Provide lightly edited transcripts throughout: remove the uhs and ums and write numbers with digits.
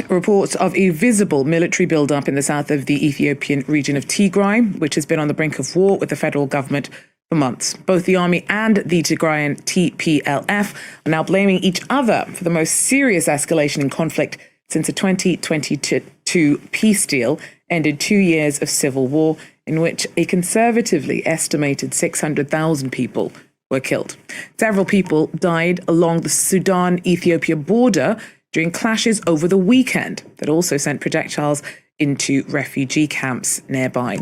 Reports of a visible military build-up in the south of the Ethiopian region of Tigray, which has been on the brink of war with the federal government for months. Both the army and the Tigrayan TPLF are now blaming each other for the most serious escalation in conflict since the 2022 peace deal ended 2 years of civil war in which a conservatively estimated 600,000 people were killed. Several people died along the Sudan-Ethiopia border during clashes over the weekend that also sent projectiles into refugee camps nearby.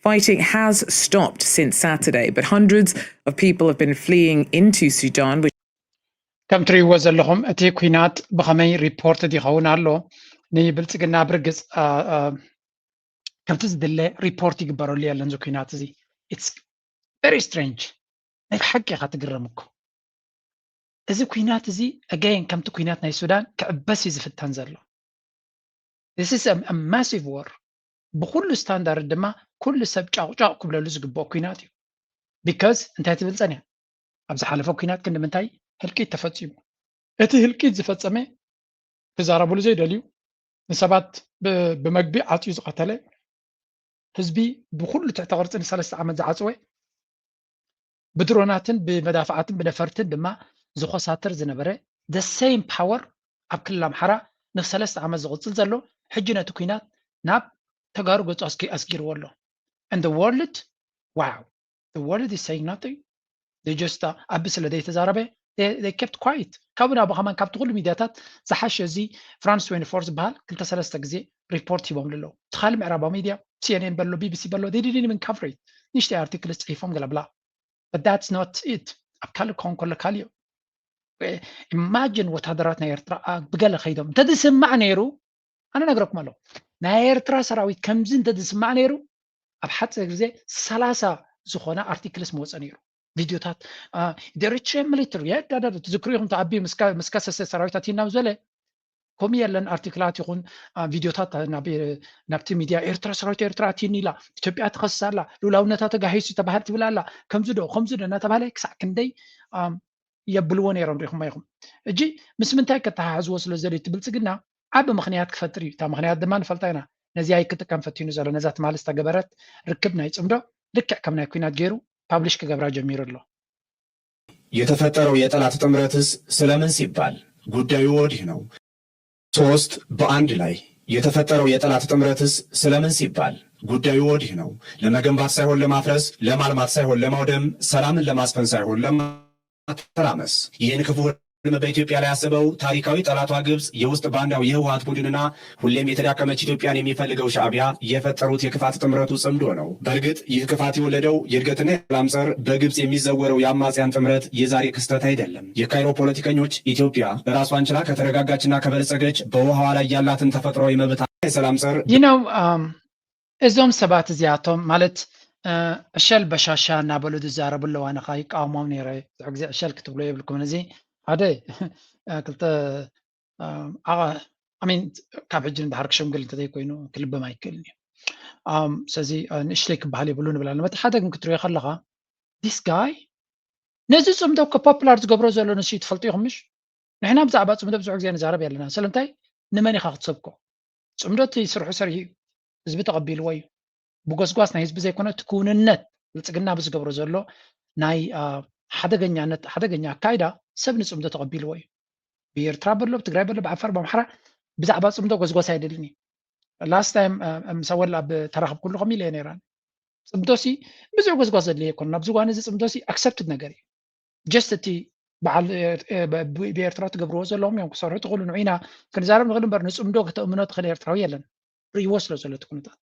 Fighting has stopped since Saturday, but hundreds of people have been fleeing into Sudan. كم تريوا زلهم أتي كوينات بخمي ريبورت دي خونا له نيبلت قلنا برجس كم تزدل ريبورت يقبروا لي لنزو كوينات زي it's very strange نحكي خاتقرمكم إذا كوينات زي again كم تكوينات ناي السودان كعبس يزفت تنزل له this is a massive war بكل ستاندرد دما كل سب جاو قبل لزق بو كوينات because انتهت بالثانية أبز حلفوا كوينات كنا منتاي هلكي تفتصيمو أتي هلكي زفتسمه تزاربوا لزي دليو نسبات بمجبي عطيز قتله حزبي بكل تعتقرت إن 3 عام زعصوي بدروناتن بمدافعاتن بنفرتن دما زخو ساتر زنبره the same power أب كل أمحرة نفس 3 عام زغطل زلو حجنا تكوينات ناب تجارب أسكير والله and the world wow the world is saying nothing they just أبس لدي تزاربه they kept quiet كابنا بخمان كابت كل ميدياتات زحش زي فرانس 24 بهال كلتا 3 جزء ريبورت يبون له تخيل معربة ميديا CNN بلو BBC بلو they didn't even cover it نشتي articles تفهم قال بلا but that's not it أبكال كون كل كاليو imagine وتحضراتنا يرترا بقال خيدهم تدسم مع نيرو أنا نقرأك ماله نيرترا سراويت كم زين تدسم مع نيرو أبحث جزء 3 زخونا articles موت نيرو فيديوهات دريتش ميليتري يا دا تذكريهم تعبي مسكاسه سراويتاتنا وزله كم يلن ارتكلات يكون فيديوهات نابتي ميديا ايرترا سراويت ايرترا تينيلا ኢትዮጵያ ተኸሳላ ሉላውነታተ ጋሂሱ ተባህል ትብላላ ከምዝዶ እናተባለ ክሳዕ ክንደይ የብልዎ ነይሮም ሪኹም አይኹም እጂ ምስ ምንታይ ከተሓሕዝዎ ስለ ዘለ ትብልጽግና ዓብ ምኽንያት ክፈጥር እዩ ታ ምኽንያት ድማ ንፈልጣ ኢና ነዚ ኣይክጥቀም ፈቲኑ ዘሎ ነዛ ትማልስ ተገበረት ርክብ ናይ ጽምዶ ልክዕ ከም ናይ ኩናት ገይሩ ፓብሊሽ ከገብራ ጀሚሩ ኣሎ የተፈጠረው የጠላት ጥምረትስ ስለምን ሲባል ጉዳዩ ወዲህ ነው 3 በአንድ ላይ የተፈጠረው የጠላት ጥምረትስ ስለምን ሲባል ጉዳዩ ወዲህ ነው ለመገንባት ሳይሆን ለማፍረስ ለማልማት ሳይሆን ለማውደም ሰላምን ለማስፈን ሳይሆን ለማተራመስ ይህን ክፉ በኢትዮጵያ ላይ ያሰበው ታሪካዊ ጠላቷ ግብጽ የውስጥ ባንዳው የህወሓት ቡድንና ሁሌም የተዳከመች ኢትዮጵያን የሚፈልገው ሻዕቢያ የፈጠሩት የክፋት ጥምረቱ ጽምዶ ነው። በእርግጥ ይህ ክፋት የወለደው የእድገትና የሰላም ጸር በግብጽ የሚዘወረው የአማጽያን ጥምረት የዛሬ ክስተት አይደለም። የካይሮ ፖለቲከኞች ኢትዮጵያ ራሷን ችላ ከተረጋጋችና ከበለጸገች በውሃዋ ላይ ያላትን ተፈጥሯዊ መብት የሰላም ጸር እዞም ሰባት እዚኣቶም ማለት እሸል በሻሻ እናበሉ ዝዛረቡ ኣለዋ ንኻ ይቃወሞም ነይረ ጊዜ እሸል ክትብሎ የብልኩም ነዚ هذا قلت أمين كاب حجن بحرك شمقل أنت تيكوينو كل بما يكلني سازي نشليك بحالي بلون بلا لما تحدق ممكن تروي خلقها this guy نزل صمدو كبوبلار تقبرو زلو نشيت فلطيهم مش نحنا بزعبات صمدو بزعق زي نزارب يالنا سلمتاي نماني خاخد صبكو صمدو تيسرحو سري زبي تقبيل وي بقصقواس نايز بزي كونه تكون النت لتقلنا بز قبرو زلو ناي حدقኛ አካይዳ ሰብ ንጽምዶ ተቀቢልዎ እዩ ብኤርትራ በሎ ብትግራይ በሎ ብዓፋር በአምሓራ ብዛዕባ ጽምዶ ጎዝጎስ አይደልኒ ላስት ታይም ምሰወላ ብተራኸብ ኩሉ ከሚል ነይራን ጽምዶሲ ብዙሕ ጎዝጎስ ዘድልየ ይኮን ናብ ዝጓነ እዚ ጽምዶሲ አክሰፕትድ ነገር እዩ ጀስት እቲ በዓል ብኤርትራ ትገብርዎ ዘለዎም እዮም ክሰርሑ ትኽእሉ ንዑና ክንዛረብ ንኽእል እምበር ንጽምዶ ክተእምኖ ትኽእል ኤርትራዊ የለን ርእይዎ ስለ ዘሎ እቲ ኩነታት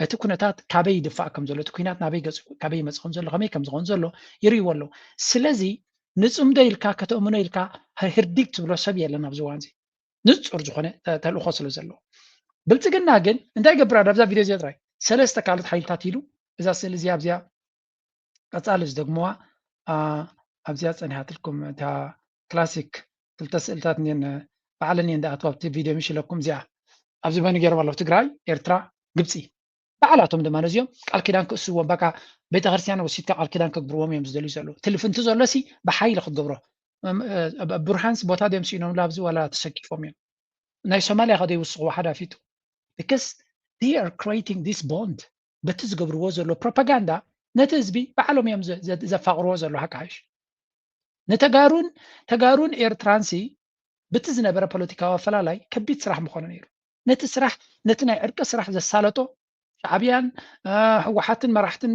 እቲ ኩነታት ካበይ ይድፋእ ከም ዘሎ እቲ ኩናት ናበይ ገጽ ካበይ ይመጽእ ከም ዘሎ ከመይ ከም ዝኾን ዘሎ ይርእይዎ ኣለዉ ስለዚ ንጽምዶ ኢልካ ከተእምኖ ኢልካ ህርዲግ ትብሎ ሰብ የለን ኣብዚ እዋን እዚ ንጹር ዝኾነ ተልእኾ ስለ ዘለዎ ብልጽግና ግን እንታይ ገብር ኣብዛ ቪድዮ እዚኣ ጥራይ 3 ካልኦት ሓይልታት ኢሉ እዛ ስእሊ እዚኣ ኣብዚኣ ቀጻሊ ዝደግምዋ ኣብዚኣ ጸኒሓትልኩም እታ ክላሲክ ክልተ ስእልታት እኒአን ባዕለን እየን ዝኣትዋ ኣብቲ ቪድዮ ምሽለኩም እዚኣ ኣብዚ በይኑ ገይሮም ኣለዉ ትግራይ ኤርትራ ግብፂ بعلاتهم دمان زيوم قال كيدان كسوون بقى بيت غرسيان وسيت قال كيدان كغبروهم يمزدلو يزلو تلفنت زلسي بحيل خغبرو برهانس بوتا ديمسينوم لابز ولا تسكيفوم ናይ ሶማልያ ከደ ይውስኽዎ ሓዳፊቱ because they are creating this bond በቲ ዝገብርዎ ዘሎ ፕሮፓጋንዳ ነቲ ህዝቢ ባዕሎም እዮም ዘፋቅርዎ ዘሎ ሓቃሽ ተጋሩን ኤርትራንሲ በቲ ዝነበረ ፖለቲካዊ ኣፈላላይ ከቢድ ስራሕ ምኾነ ነይሩ ነቲ ስራሕ ነቲ ናይ ዕርቂ ስራሕ ዘሳለጦ ሻዕብያን ህወሓትን መራሕትን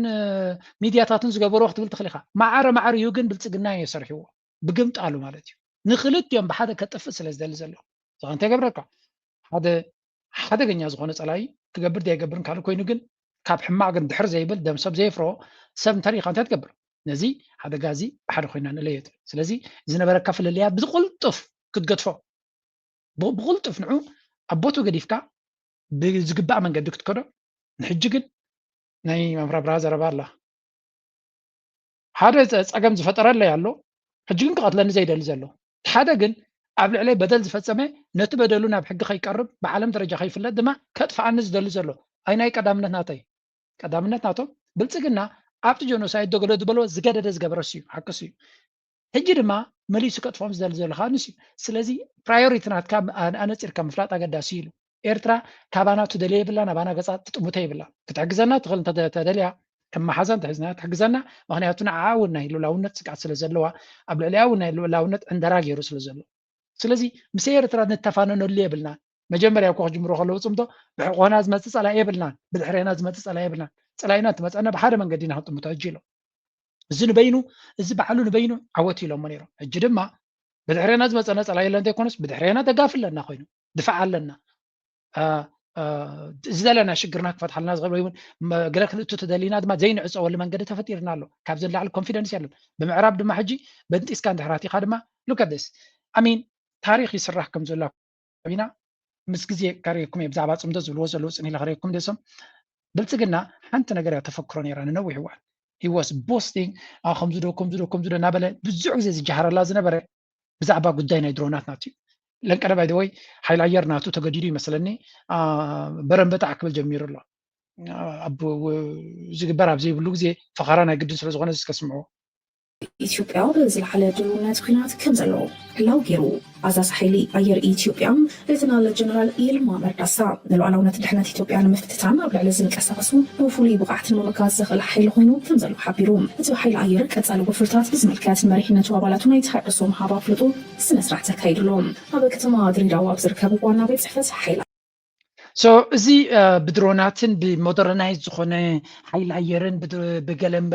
ሚድያታትን ዝገበርዎ ክትብል ትኽእል ኢኻ ማዓረ እዩ ግን ብልፅግና እዩ ሰርሕዎ ብግምጣሉ ማለት እዩ ንክልቲኦም ብሓደ ከጥፍእ ስለ ዝደሊ ዘሎ እንታይ ገብረካ ሓደገኛ ዝኾነ ፀላይ ክገብር ዘይገብርን ካልእ ኮይኑ ግን ካብ ሕማቅ ግን ድሕር ዘይብል ደም ሰብ ዘይፍሮ ሰብ እንተሪኢኻ እንታይ ትገብር ነዚ ሓደጋ እዚ ብሓደ ኮይና ንለየት ስለዚ ዝነበረካ ፍልልያ ብዝቁልጥፍ ክትገድፎ ብቁልጥፍ ንዑ ኣቦቱ ገዲፍካ ብዝግባእ መንገዲ ክትከዶ ንሕጂ ግን ናይ መምራብራ ዘረባ ኣላ ሓደ ፀገም ዝፈጠረለ ኣሎ ሕጂ ግን ክቐትለኒ ዘይደሊ ዘሎ ሓደ ግን ኣብ ልዕለይ በደል ዝፈፀመ ነቲ በደሉ ናብ ሕጊ ከይቀርብ ብዓለም ደረጃ ከይፍለጥ ድማ ከጥፋኣኒ ዝደሊ ዘሎ ኣይ ናይ ቀዳምነት ናተይ ቀዳምነት ናቶም ብልፅግና ኣብቲ ጀኖሳይድ ደገሎ ዝበሎ ዝገደደ ዝገበረስ እዩ ሓቅስ እዩ ሕጂ ድማ መሊሱ ከጥፎም ዝደሊ ዘሎ ከዓ ንስ እዩ ስለዚ ፕራዮሪቲ ናትካ ኣነፂርካ ምፍላጥ ኣገዳሲ ኢሉ ኤርትራ ካባና ትደልየ የብላ ናባና ገፃ ትጥሙተ ይብላ ክትሕግዘና ትኽእል እንተደልያ ከመሓዛን ትሕዝና ትሕግዘና ምክንያቱ ንዓ እውን ናይ ሉላውነት ስግዓት ስለ ዘለዋ ኣብ ልዕልያ እውን ናይ ሉላውነት ዕንደራ ገይሩ ስለ ዘሎ ስለዚ ምስ ኤርትራ ንተፋነነሉ የብልና መጀመርያ እኮ ክጅምሮ ከለዉ ፅምቶ ብሕቆና ዝመፅእ ፀላኢ የብልናን ብድሕሪና ዝመፅእ ፀላኢ የብልናን ፀላኢና ትመፀና ብሓደ መንገዲ ኢና ክንጥምቶ ሕጂ ኢሎም እዚ ንበይኑ እዚ በዓሉ ንበይኑ ዓወት ኢሎሞ ነይሮም ሕጂ ድማ ብድሕሪና ዝመፀና ፀላኢ የለ እንተይኮነስ ብድሕሪና ደጋፍ ኣለና ኮይኑ ድፋዕ ኣለና ዝደለና ሽግርና ክፈትሓልና ዝኽእል እውን ገለ ክንእቱ ተደሊና ድማ ዘይንዕፀወሉ መንገዲ ተፈጢርና ኣሎ ካብ ዝላዕሊ ኮንፊደንስ ያለን ብምዕራብ ድማ ሕጂ በንጢስካ እንድሕራቲኻ ድማ ሉከደስ ኣሚን ታሪክ ይስራሕ ከም ዘሎ ኢና ምስ ግዜ ካሪኩም ብዛዕባ ፅምዶ ዝብልዎ ዘለዉ ፅን ኢለ ክሪኩም ደሶም ብልፅግና ሓንቲ ነገር እያ ተፈክሮ ነይራ ንነዊሕ እዋን he was boasting ከምዝዶ እናበለ ብዙሕ ግዜ ዝጀሃረላ ዝነበረ ብዛዕባ ጉዳይ ናይ ድሮናት ናት እዩ ለንቀረ ባይ ወይ ሓይሊ ኣየር ናቱ ተገዲዱ ይመስለኒ በረንበጣ ክብል ጀሚሩ ኣሎ ኣብ ዝግበር ኣብ ዘይብሉ ግዜ ፈኻራ ናይ ግድን ስለ ዝኾነ ዝከስምዖ ኢትዮጵያ ዝለዓለ ድልውነት ኩናት ከም ዘለዎ ሕላው ገይሩ ኣዛዚ ሓይሊ ኣየር ኢትዮጵያ ሌተናል ጀነራል ይልማ መርዳሳ ንሉዓላውነት ድሕነት ኢትዮጵያ ንምፍትታን ኣብ ልዕሊ ዝንቀሳቐሱ ብፍሉይ ብቕዓትን ምምካዝ ዘኽእል ሓይሊ ኮይኑ ከም ዘሎ ሓቢሩ እቲ ሓይሊ ኣየር ቀፃሊ ወፍርታት ብዝምልከት መሪሕነቱ ኣባላቱ ናይ ተሃድሶ ምሃብ ኣፍልጡ ስነ ስርዓት ተካይድሎም ኣብ ከተማ ድሬዳዋ ኣብ ዝርከብ ዋና ቤት ፅሕፈት ሓይሊ እዚ ብድሮናትን ብሞደርናይዝ ዝኾነ ሓይሊ ኣየርን ብገለምበ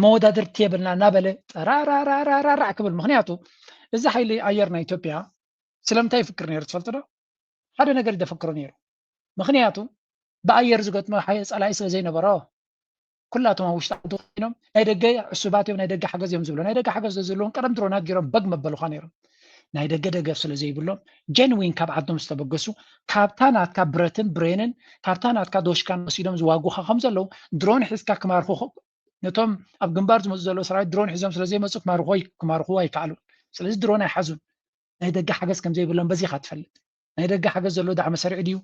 መወዳድርቲ የብልና እናበለ ጠራራራራራ ክብል ምክንያቱ እዚ ሓይሊ ኣየር ናይ ኢትዮጵያ ስለምንታይ ይፍክር ነይሩ ትፈልጡ ዶ ሓደ ነገር ይደፈክሮ ነይሩ ምክንያቱ ብኣየር ዝገጥሞ ፀላኢ ስለ ዘይነበሮ ኩላቶም ኣብ ውሽጢ ዓዲ ኮይኖም ናይ ደገ ዕሱባት እዮም ናይ ደገ ሓገዝ እዮም ዝብሎ ናይ ደገ ሓገዝ ዘለዎም ቀደም ድሮናት ገይሮም በግ መበልኳ ነይሮም ናይ ደገ ደገፍ ስለ ዘይብሎም ጀንዊን ካብ ዓዶም ዝተበገሱ ካብታ ናትካ ብረትን ብሬንን ካብታ ናትካ ዶሽካን ወሲዶም ዝዋጉኻ ከም ዘለው ድሮን ሒዝካ ክማርኹ ነቶም ኣብ ግንባር ዝመፁ ዘለዉ ሰራዊት ድሮን ሒዞም ስለዘይመፁ ክማርኽዎ ኣይከኣሉን ስለዚ ድሮን ኣይሓዙን ናይ ደገ ሓገዝ ከም ዘይብሎም በዚኻ ትፈልጥ ናይ ደገ ሓገዝ ዘሎ ዳዕመ ሰሪዕ ድዩ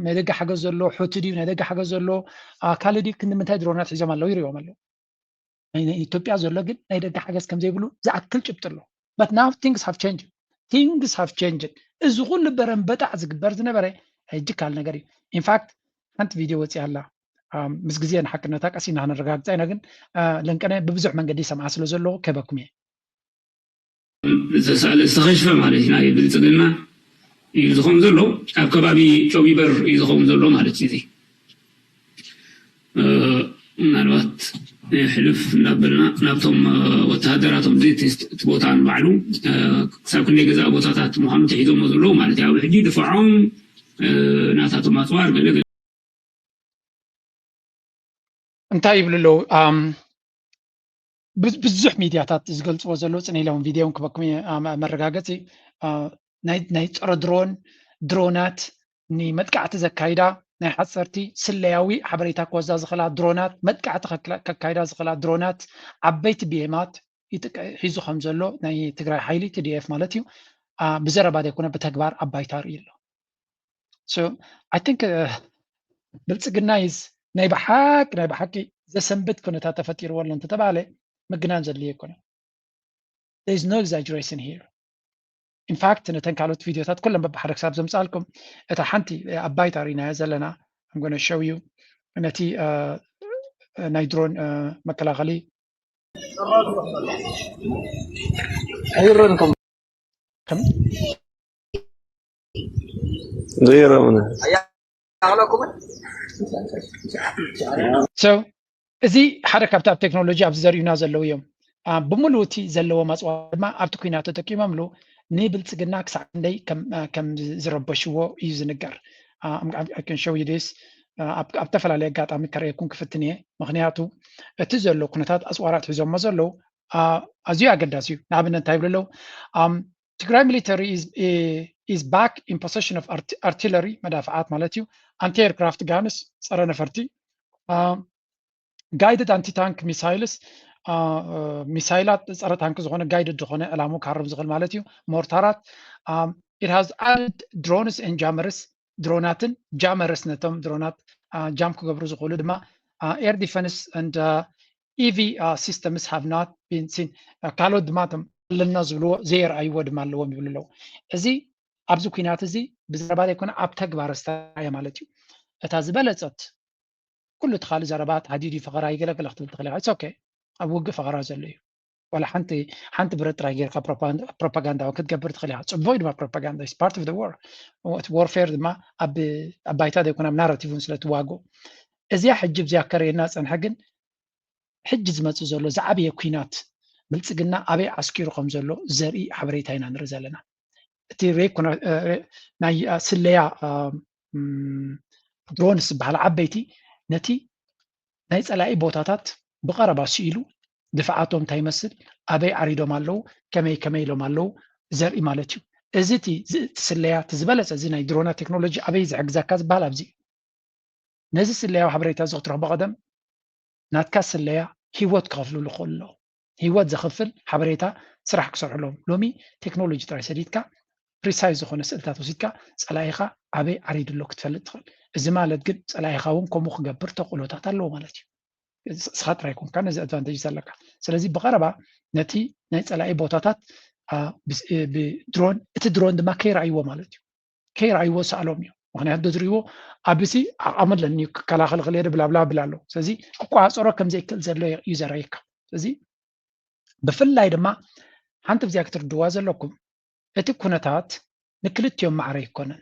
ናይ ደገ ሓገዝ ዘሎ ሑቲ ድዩ ናይ ደገ ሓገዝ ዘሎ ካልእ ድዩ ክንምንታይ ድሮናት ሒዞም ኣለው ይርዮም ኣለው ኢትዮጵያ ዘሎ ግን ናይ ደገ ሓገዝ ከም ዘይብሉ ዝኣክል ጭብጢ ኣሎ but now things have changed እዚ ኩሉ በረንበጣዕ ዝግበር ዝነበረ ሕጂ ካል ነገር እዩ ኢንፋክት ሓንቲ ቪድዮ ወፂ ኣላ ምስ ግዜ ንሓቅነታ ቀሲና ክንረጋግፃ ኢና ግን ለንቀነ ብብዙሕ መንገዲ ሰምዓ ስለ ዘለዎ ከበኩም እየ ዝተኸሽፈ ማለት እዩ ናይ ብልፅግና እዩ ዝኸውን ዘሎ ኣብ ከባቢ ጨቢበር እዩ ዝኸውን ዘሎ ማለት እዩ ምናልባት ሕልፍ እናበልና ናብቶም ወተሃደራቶም እቲ ቦታ ንባዕሉ ክሳብ ክንደይ ገዛእ ቦታታት ምዃኑ ተሒዞሞ ዘለዉ ማለት እዩ ኣብ ሕጂ ድፋዖም ናታቶም ኣፅዋር ገለ እንታይ ይብሉ ኣለዉ ብዙሕ ሚድያታት ዝገልፅዎ ዘለዉ ፅን ኢሎም ቪድዮን ክበኩም መረጋገፂ ናይ ፀረ ድሮናት ንመጥቃዕቲ ዘካይዳ ናይ ሓፀርቲ ስለያዊ ሓበሬታ ክወዛ ዝኽእላ ድሮናት መጥቃዕቲ ከካይዳ ዝኽእላ ድሮናት ዓበይቲ ብኤማት ሒዙ ከም ዘሎ ናይ ትግራይ ሓይሊ TDF ማለት እዩ ብዘረባ ዘይኮነ ብተግባር ኣብ ባይታ ርኢ ኣሎ I think ብልፅግና ናይ ብሓቂ ዘሰንብት ኩነታት ተፈጢርዎ ኣሎ እንተተባሃለ ምግናን ዘድልዮ ኣይኮነን there is no exaggeration here in fact ነተን ካልኦት ቪዲዮታት ኩሎም በብሓደ ክሳብ ዘምፃልኩም እታ ሓንቲ ኣባይ ታሪና ዘለና I'm going to show you ነቲ ናይ ድሮን መከላኸሊ አይረንኩም ከም ዘይረምነ so እዚ ሓደ ካብቲ ኣብ ቴክኖሎጂ ኣብዚ ዘርእዩና ዘለው እዮም ብምሉእ እቲ ዘለዎ ማፅዋት ድማ ኣብቲ ኩናት ተጠቂሞምሉ ንብልፅግና ክሳዕ ክንደይ ከም ዝረበሽዎ እዩ ዝንገር I can show you this ኣብ ተፈላለየ ኣጋጣሚ ከርእየኩም ክፍትን እየ ምክንያቱ እቲ ዘሎ ኩነታት ኣፅዋራት ሒዞሞ ዘለው ኣዝዩ ኣገዳሲ እዩ ንኣብነት እንታይ ይብሉ ኣለው Tigray military is back in possession of artillery መዳፍዓት ማለት እዩ anti-aircraft guns ፀረ ነፈርቲ guided anti-tank missiles ሚሳይላት ፀረ ታንክ ዝኾነ guided ዝኾነ ዕላሙ ካርብ ዝኽእል ማለት እዩ ሞርታራት it has added drones and jammers ድሮናትን ጃመርስ ነቶም ድሮናት ጃም ክገብሩ ዝኽእሉ ድማ air defense and EV systems have not been seen ካልኦት ድማ ለና ዝብልዎ ዘይረኣይዎ ድማ ኣለዎም ይብሉ ኣለው እዚ ኣብዚ ኩናት እዚ ብዘረባ ዘይኮነ ኣብ ተግባር ዝተረኣየ ማለት እዩ እታ ዝበለፀት ኩሉ ትኻሊ ዘረባት ሃዲዲ ፈቐራ ይገለገለ ክትብል ትኽእል ኢኻ ኦኬ ኣብ ውግእ ፈቐራ ዘሎ እዩ ወላ ሓንቲ ብረት ጥራይ ጌርካ ፕሮፓጋንዳ ክትገብር ትኽእል ኢኻ ፅቡቅ ድማ ፕሮፓጋንዳ is part of the war warfare ድማ ኣብ ባይታ ዘይኮነ ኣብ ናራቲቭን ስለትዋግኡ እዚኣ ሕጂ ብዚኣ ከርእየና ፀንሐ ግን ሕጂ ዝመፅእ ዘሎ ዝዓበየ ኩናት ብልፅግና ኣበይ ኣስኪሩ ከም ዘሎ ዘርኢ ሓበሬታ ኢና ንርኢ ዘለና እቲ ናይ ስለያ ድሮንስ ዝበሃል ዓበይቲ ነቲ ናይ ፀላኢ ቦታታት ብቐረባ ስኢሉ ድፍዓቶም እንታይ ይመስል ኣበይ ዓሪዶም ኣለው ከመይ ኢሎም ኣለው ዘርኢ ማለት እዩ እዚ እቲ ስለያ እቲ ዝበለፀ እዚ ናይ ድሮና ቴክኖሎጂ ኣበይ ዝሕግዘካ ዝበሃል ኣብዚ ነዚ ስለያዊ ሓበሬታ እዚ ክትረኽቦ ቀደም ናትካ ስለያ ሂወት ክኸፍልሉ ክኽእሉ ኣለዎ ሂወት ዘኽፍል ሓበሬታ ስራሕ ክሰርሕሎም ሎሚ ቴክኖሎጂ ጥራይ ሰዲድካ ፕሪሳይዝ ዝኾነ ስእልታት ወሲድካ ፀላኢኻ ኣበይ ዓሪድሎ ክትፈልጥ ትኽእል እዚ ማለት ግን ፀላኢኻ እውን ከምኡ ክገብር ተኽእሎታት ኣለዎ ማለት እዩ ስኻ ጥራይ ኮንካ ነዚ ኣድቫንቴጅ ዘለካ ስለዚ ብቐረባ ነቲ ናይ ፀላኢ ቦታታት ብድሮን እቲ ድሮን ድማ ከይረኣይዎ ማለት እዩ ከይረኣይዎ ሰኣሎም እዩ ምክንያቱ ዝርእይዎ ኣብሲ ዓቐመለኒ ክከላኸል ክእል የደ ብላብላ ብላ ኣሎ ስለዚ ክቋፀሮ ከም ዘይክእል ዘሎ እዩ ዘርእየካ ስለዚ ብፍላይ ድማ ሓንቲ ብዚኣ ክትርድዋ ዘለኩም እቲ ኩነታት ንክልትዮም ማዕረ ይኮነን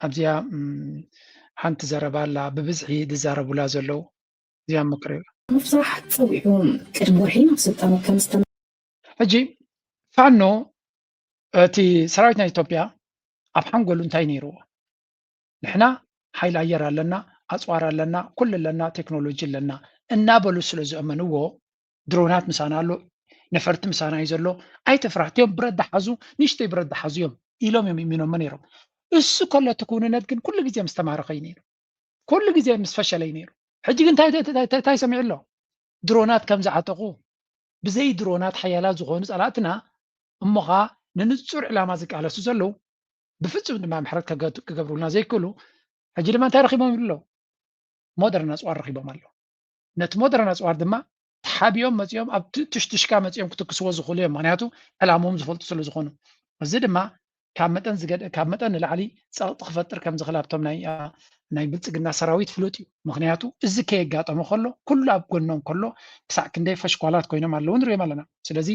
ኣብዚኣ ሓንቲ ዘረባ ኣላ ብብዝሒ ዝዛረቡላ ዘለው እዚኣ ምክሪ ምፍሳሕ ፀዊዑ ቅድሚ ወርሒ ናብ ስልጣኑ ከም ሕጂ ፋኖ እቲ ሰራዊት ናይ ኢትዮጵያ ኣብ ሓንጎሉ እንታይ ነይርዎ ንሕና ሓይሊ ኣየር ኣለና ኣፅዋር ኣለና ኩሉ ኣለና ቴክኖሎጂ ኣለና እናበሉ ስለ ዝኣመንዎ ድሮናት ምሳና ኣሎ ነፈርቲ ምሳና እዩ ዘሎ ኣይተፍራሕትዮም ብረት ዳሓዙ ንእሽተይ ብረት ዳሓዙ እዮም ኢሎም እዮም ይሚኖሞ ነይሮም እሱ ከሎ እቲ ኩንነት ግን ኩሉ ግዜ ምስ ተማረኸ እዩ ነይሩ ኩሉ ግዜ ምስ ፈሸለ እዩ ነይሩ ሕጂ ግን እንታይ ሰሚዑ ኣሎ ድሮናት ከም ዝዓጠቑ ብዘይ ድሮናት ሓያላት ዝኾኑ ፀላእትና እሞኻ ንንፁር ዕላማ ዝቃለሱ ዘለው ብፍፁም ድማ ምሕረት ክገብሩልና ዘይክእሉ ሕጂ ድማ እንታይ ረኺቦም ይብሉ ኣለው ሞደርን ኣፅዋር ረኺቦም ኣሎ ነቲ ሞደርን ኣፅዋር ድማ ተሓቢኦም መፂኦም ኣብ ትሽትሽካ መፂኦም ክትክስዎ ዝኽእሉ እዮም ምክንያቱ ዕላሞም ዝፈልጡ ስለ ዝኾኑ እዚ ድማ ካብ መጠን ንላዕሊ ፀቕጢ ክፈጥር ከም ዝኽእል ኣብቶም ናይ ብልፅግና ሰራዊት ፍሉጥ እዩ ምክንያቱ እዚ ከየጋጠሞ ከሎ ኩሉ ኣብ ጎኖም ከሎ ክሳዕ ክንደይ ፈሽኳላት ኮይኖም ኣለዉ ንሪኦም ኣለና ስለዚ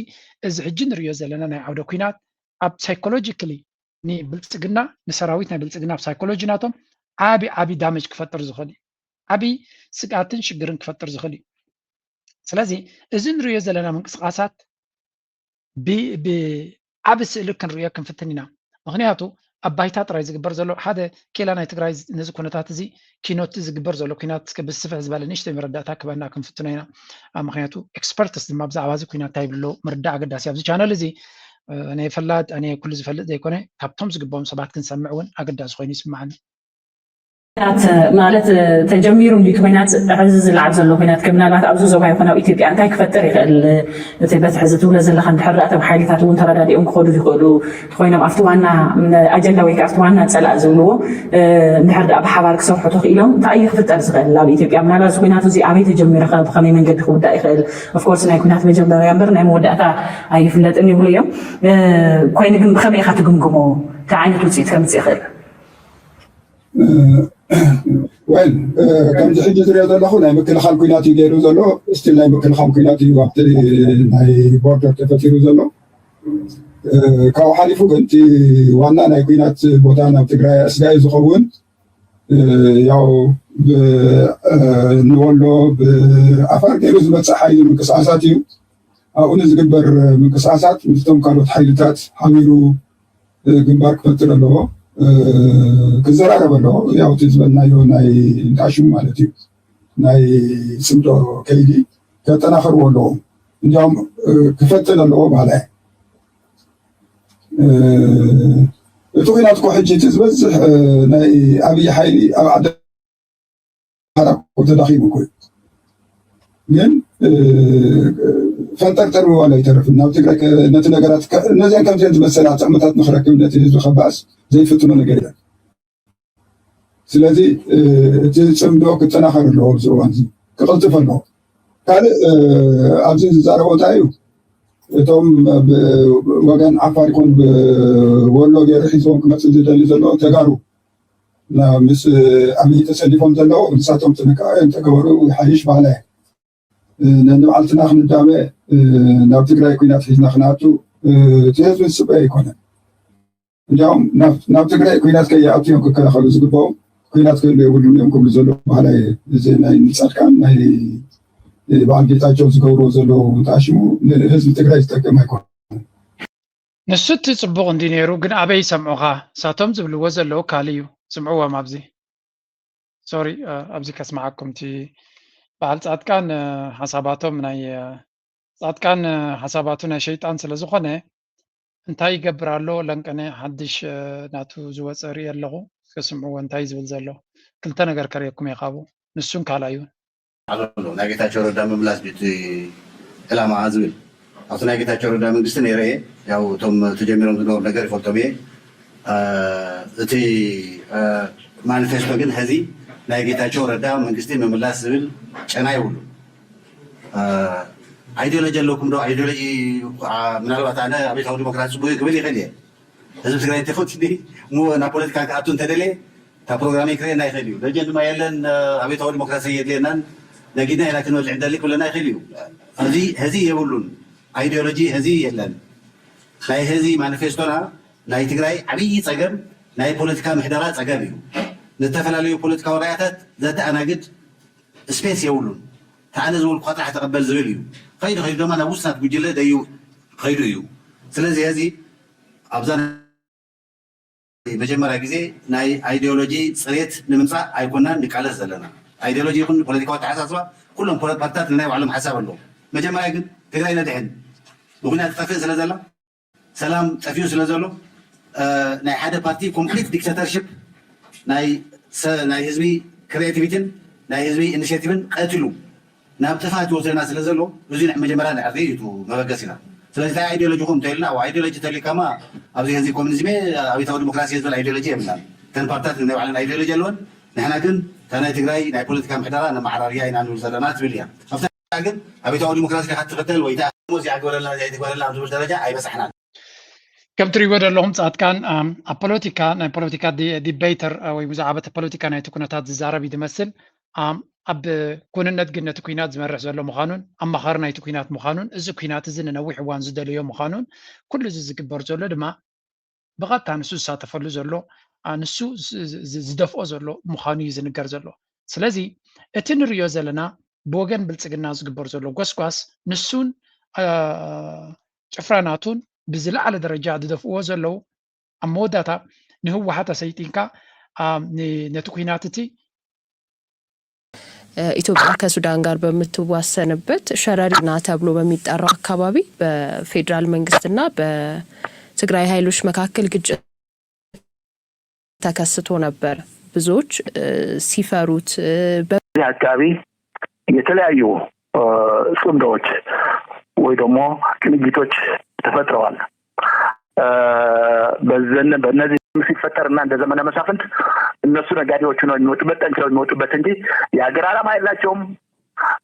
እዚ ሕጂ ንሪኦ ዘለና ናይ ዓውደ ኩናት ኣብ ሳይኮሎጂካሊ ንብልፅግና ንሰራዊት ናይ ብልፅግና ኣብ ሳይኮሎጂ ናቶም ዓብይ ዳሜጅ ክፈጥር ዝኽእል እዩ ዓብይ ስጋትን ሽግርን ክፈጥር ዝኽእል እዩ ስለዚ እዚ ንሪኦ ዘለና ምንቅስቃሳት ብዓብ ስእሊ ክንሪኦ ክንፍትን ኢና ምክንያቱ ኣብ ባይታ ጥራይ ዝግበር ዘሎ ሓደ ኬላ ናይ ትግራይ ነዚ ኩነታት እዚ ኪኖት ዝግበር ዘሎ ኩናት ብስፍሕ ዝበለ ንእሽተይ መረዳእታ ክበና ክንፍትኖ ኢና ምክንያቱ ኤክስፐርትስ ድማ ብዛዕባ እዚ ኩናት እንታይ ይብሉ ምርዳእ ኣገዳሲ ኣብዚ ቻነል እዚ ናይ ፈላጥ ኣነ ኩሉ ዝፈልጥ ዘይኮነ ካብቶም ዝግበኦም ሰባት ክንሰምዕ እውን ኣገዳሲ ኮይኑ ይስማዓኒ ማለት ተጀሚሩ እንዲ ኮይናት ሕዝዝ ዝልዓብ ዘሎ ኮይናት ከምናልባት ኣብዚ ዞባ ይኮነ ኣብ ኢትዮጵያ እንታይ ክፈጥር ይኽእል እቲ በቲ ሕዚ ትብሎ ዘለካ እንድሕራእቶም ሓይልታት እውን ተረዳዲኦም ክኸዱ ይኽእሉ ኮይኖም ኣብቲ ዋና ኣጀንዳ ወይ ከዓ ኣብቲ ዋና ፀላእ ዝብልዎ እንድሕር ዳኣ ብሓባር ክሰርሑ ተኽኢሎም እንታይ እዩ ክፍጠር ዝኽእል ኣብ ኢትዮጵያ ምናልባት ኩናት እዚ ኣበይ ተጀሚሩ ብኸመይ መንገዲ ክውዳእ ይኽእል ኦፍኮርስ ናይ ኩናት መጀመርያ እምበር ናይ መወዳእታ ኣይፍለጥን ይብሉ እዮም ኮይኑ ግን ብኸመይ ኢኻ ትግምግሞ እንታይ ዓይነት ውፅኢት ከምፅእ ይኽእል وين كم تحجز رياض الله خلنا مكلخال كينات يديروا زلوا استلنا مكلخال كينات يوقت ناي بوردر تفتيروا زلوا كاو حالفو كنت وانا ناي كينات بوتانا بتقرأ أسجاي زخون ياو نولو بأفار كيروز بتصحي من كساساتيو أو نزقبر من كساسات مستم كانوا تحيلتات حميرو جنبارك فترة كزرارة بلو ياو تزبلنا يو ناي انتعشم مالتي ناي سمدو كيدي كتناخر ولو نجام كفتنا اللو بالله توقينات كو حجي تزبزح ناي أبي حيلي أو عدد حركو تدخيبو كوي ين فانترتروا ولا يترفنا وتقرأ نتنقرات نزين كم تنت مسألة عمتات نخركم نتيجة خباس زي فتنا نقرأ سلازي تسمدو كتناخر اللو زوانزي كقلتف اللو قال عبزين زارو تايو توم وغان عفار يكون بولو يرحي زون كمسل دلي زلو تقارو لا مس عمي تسليفهم زلو نساتهم تنكا ينتقورو ويحيش بعليه نبعلتنا خن الدامة ناو تقرأ كينات حيزنا خناتو تهزو السبع يكونه اليوم ناو تقرأ كينات كي يعطيهم كلا خلوز قبهم كينات كي يقولون يومكم لزلو على زي ناي نسات كان ناي بعد جيتا جوز قورو زلو تعشمو هزو تقرأ يستقم يكون نسوت تصبغ دينيرو قن أبي سمعوها ساتهم زبلو وزلو كاليو سمعوها مابزي سوري أبزي كاسمعكم تي بعد صادقان حساباتهم ناي صادقان حساباتنا شيطان ስለዝኾነ እንታይ ይገብራሎ ለንቀነ ሓድሽ ናቱ ዝወፀሪ ኣለኹ ከስምዑ እንታይ ዝብል ዘሎ ክልተ ነገር ከሪየኩም ይኻቡ ንሱን ካላዩ አሎ ናይ ጌታቸው ረዳ መምላስ ቤት ዕላማ ዝብል ኣብቲ ናይ ጌታቸው ረዳ መንግስቲ ነይረ ያው እቶም ተጀሚሮም ዝነበሩ ነገር ይፈልጦም እየ እቲ ማኒፌስቶ ግን ሕዚ ናይ ጌታቸው ረዳ መንግስቲ መምላስ ዝብል ጨና ይብሉ አይዲዮሎጂ ኣለኩም ዶ አይዲዮሎጂ ምናልባት ኣነ አብዮታዊ ዲሞክራሲ ጽቡቅ ክብል ይኽእል እየ ህዝቢ ትግራይ ተፈት ሞ ና ፖለቲካ ክኣቱ እንተደልየ تا برنامج كرينا يخليو لجن ما يلن أبي تقول ديمقراطية لنا نجينا هنا كنا عند ذلك ولا يخليو هذه يقولون أيديولوجي هذه يلن لا هذه مانيفستونا لا تجري عبي تجرب لا بوليتيكا محدرات تجربيو نتفق على بوليتيكا ورياتات ذات أنا قد سبيس يقولون تعال زول قطع تقبل زوليو خير دوما أنا وصلت بجلة ديو خيريو سلزي هذه أبزان مجمع رجزي ناي أيديولوجي صريت نمسح أيقوننا نكالس زلنا أيديولوجي يكون بوليتيكا وتحساسوا كلهم بارتات لنا وعلم حساب الله مجمع رجل تقرأ ندحن بغنا تفاصيل زلزلة سلام تفيو زلزلة ناي حدا بارتي كومبليت ديكتاتورشيب ناي هزبي كرياتيفيتين ناي هزبي إنيشيتيفين قتلوا نابتفات وزنا زلزلة وزين مجمع رجل عرضيتو مبقسنا ስለዚህ አይዲዮሎጂ ኮም ተይልና ወይ አይዲዮሎጂ ተሊካማ ኣብዚ ህዚ ኮሙኒዝም አብዮታዊ ዲሞክራሲ ዝብል አይዲዮሎጂ የብልና ተን ፓርቲታት ናይ ባዕለን አይዲዮሎጂ ኣለወን ንሕና ግን ናይ ትግራይ ናይ ፖለቲካ ምሕደራ ነማዕራርያ ኢና ንብል ዘለና ትብል እያ ኣብታ ግን አብዮታዊ ዲሞክራሲ ክትኽተል ወይ ሞዚ ኣግበረልና ዘይትግበረልና ኣብ ዝብል ደረጃ ኣይበፅሕናን ከም ትሪእዎ ዘለኹም ፃትካን ኣብ ፖለቲካ ናይ ፖለቲካ ዲቤተር ወይ ብዛዕባ ፖለቲካ ናይ ኩነታት ዝዛረብ ይመስል أب كوننا تجنة كوينات زمرح زلوا مخانون أما خارنا يتكوينات مخانون إذا كوينات زين نوح وان زد اليوم مخانون كل زي كبر زلوا دما بغات عن سوس ساتفلو زلوا عن سوس زدف أزلوا مخاني زين كر زلوا سلازي اتن رياض لنا بوجن بالتجناز كبر زلوا قص نسون شفراناتون بزلا على درجة زدف أزلوا أما داتا نهو حتى سيتينكا نتكويناتتي ኢትዮጵያ ከሱዳን ጋር በምትዋሰንበት ሸረሪና ተብሎ በሚጠራው አካባቢ በፌደራል መንግስትና በትግራይ ኃይሎች መካከል ግጭት ተከስቶ ነበር። ብዙዎች ሲፈሩት አካባቢ የተለያዩ ጽምዶች ወይ ደግሞ ቅንጅቶች ተፈጥረዋል። በእነዚህ ሲፈጠርና እንደ ዘመነ መሳፍንት እነሱ ነጋዴዎቹ ነው የሚወጡበት ጠንክረው የሚወጡበት እንጂ የሀገር ዓላማ የላቸውም።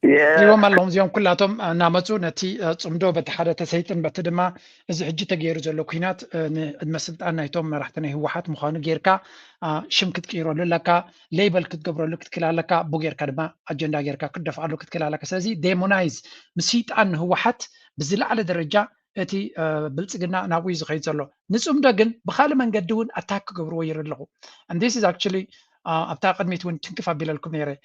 يوم اللهم زيهم كلاتهم نامزو نتي صمدو بتحدة تسيتن بتدما إذا حجة تغيير زلو كينات المسلط أنا يتوم راحتنا هو واحد مخانو غيركا شمكت كيرو لك ليبل كتقبرو لك تكلا لك بو غيركا دما أجندا غيركا كدفع له كتكلا لك سازي ديمونايز مسيت أن هو واحد بزل على درجة أتي بلصقنا ناوي زخيت زلو نصوم دغن بخال من قدون أتاك قبرو يرلغو and this is actually أبتا قدمي تون تنكفى بلالكم يري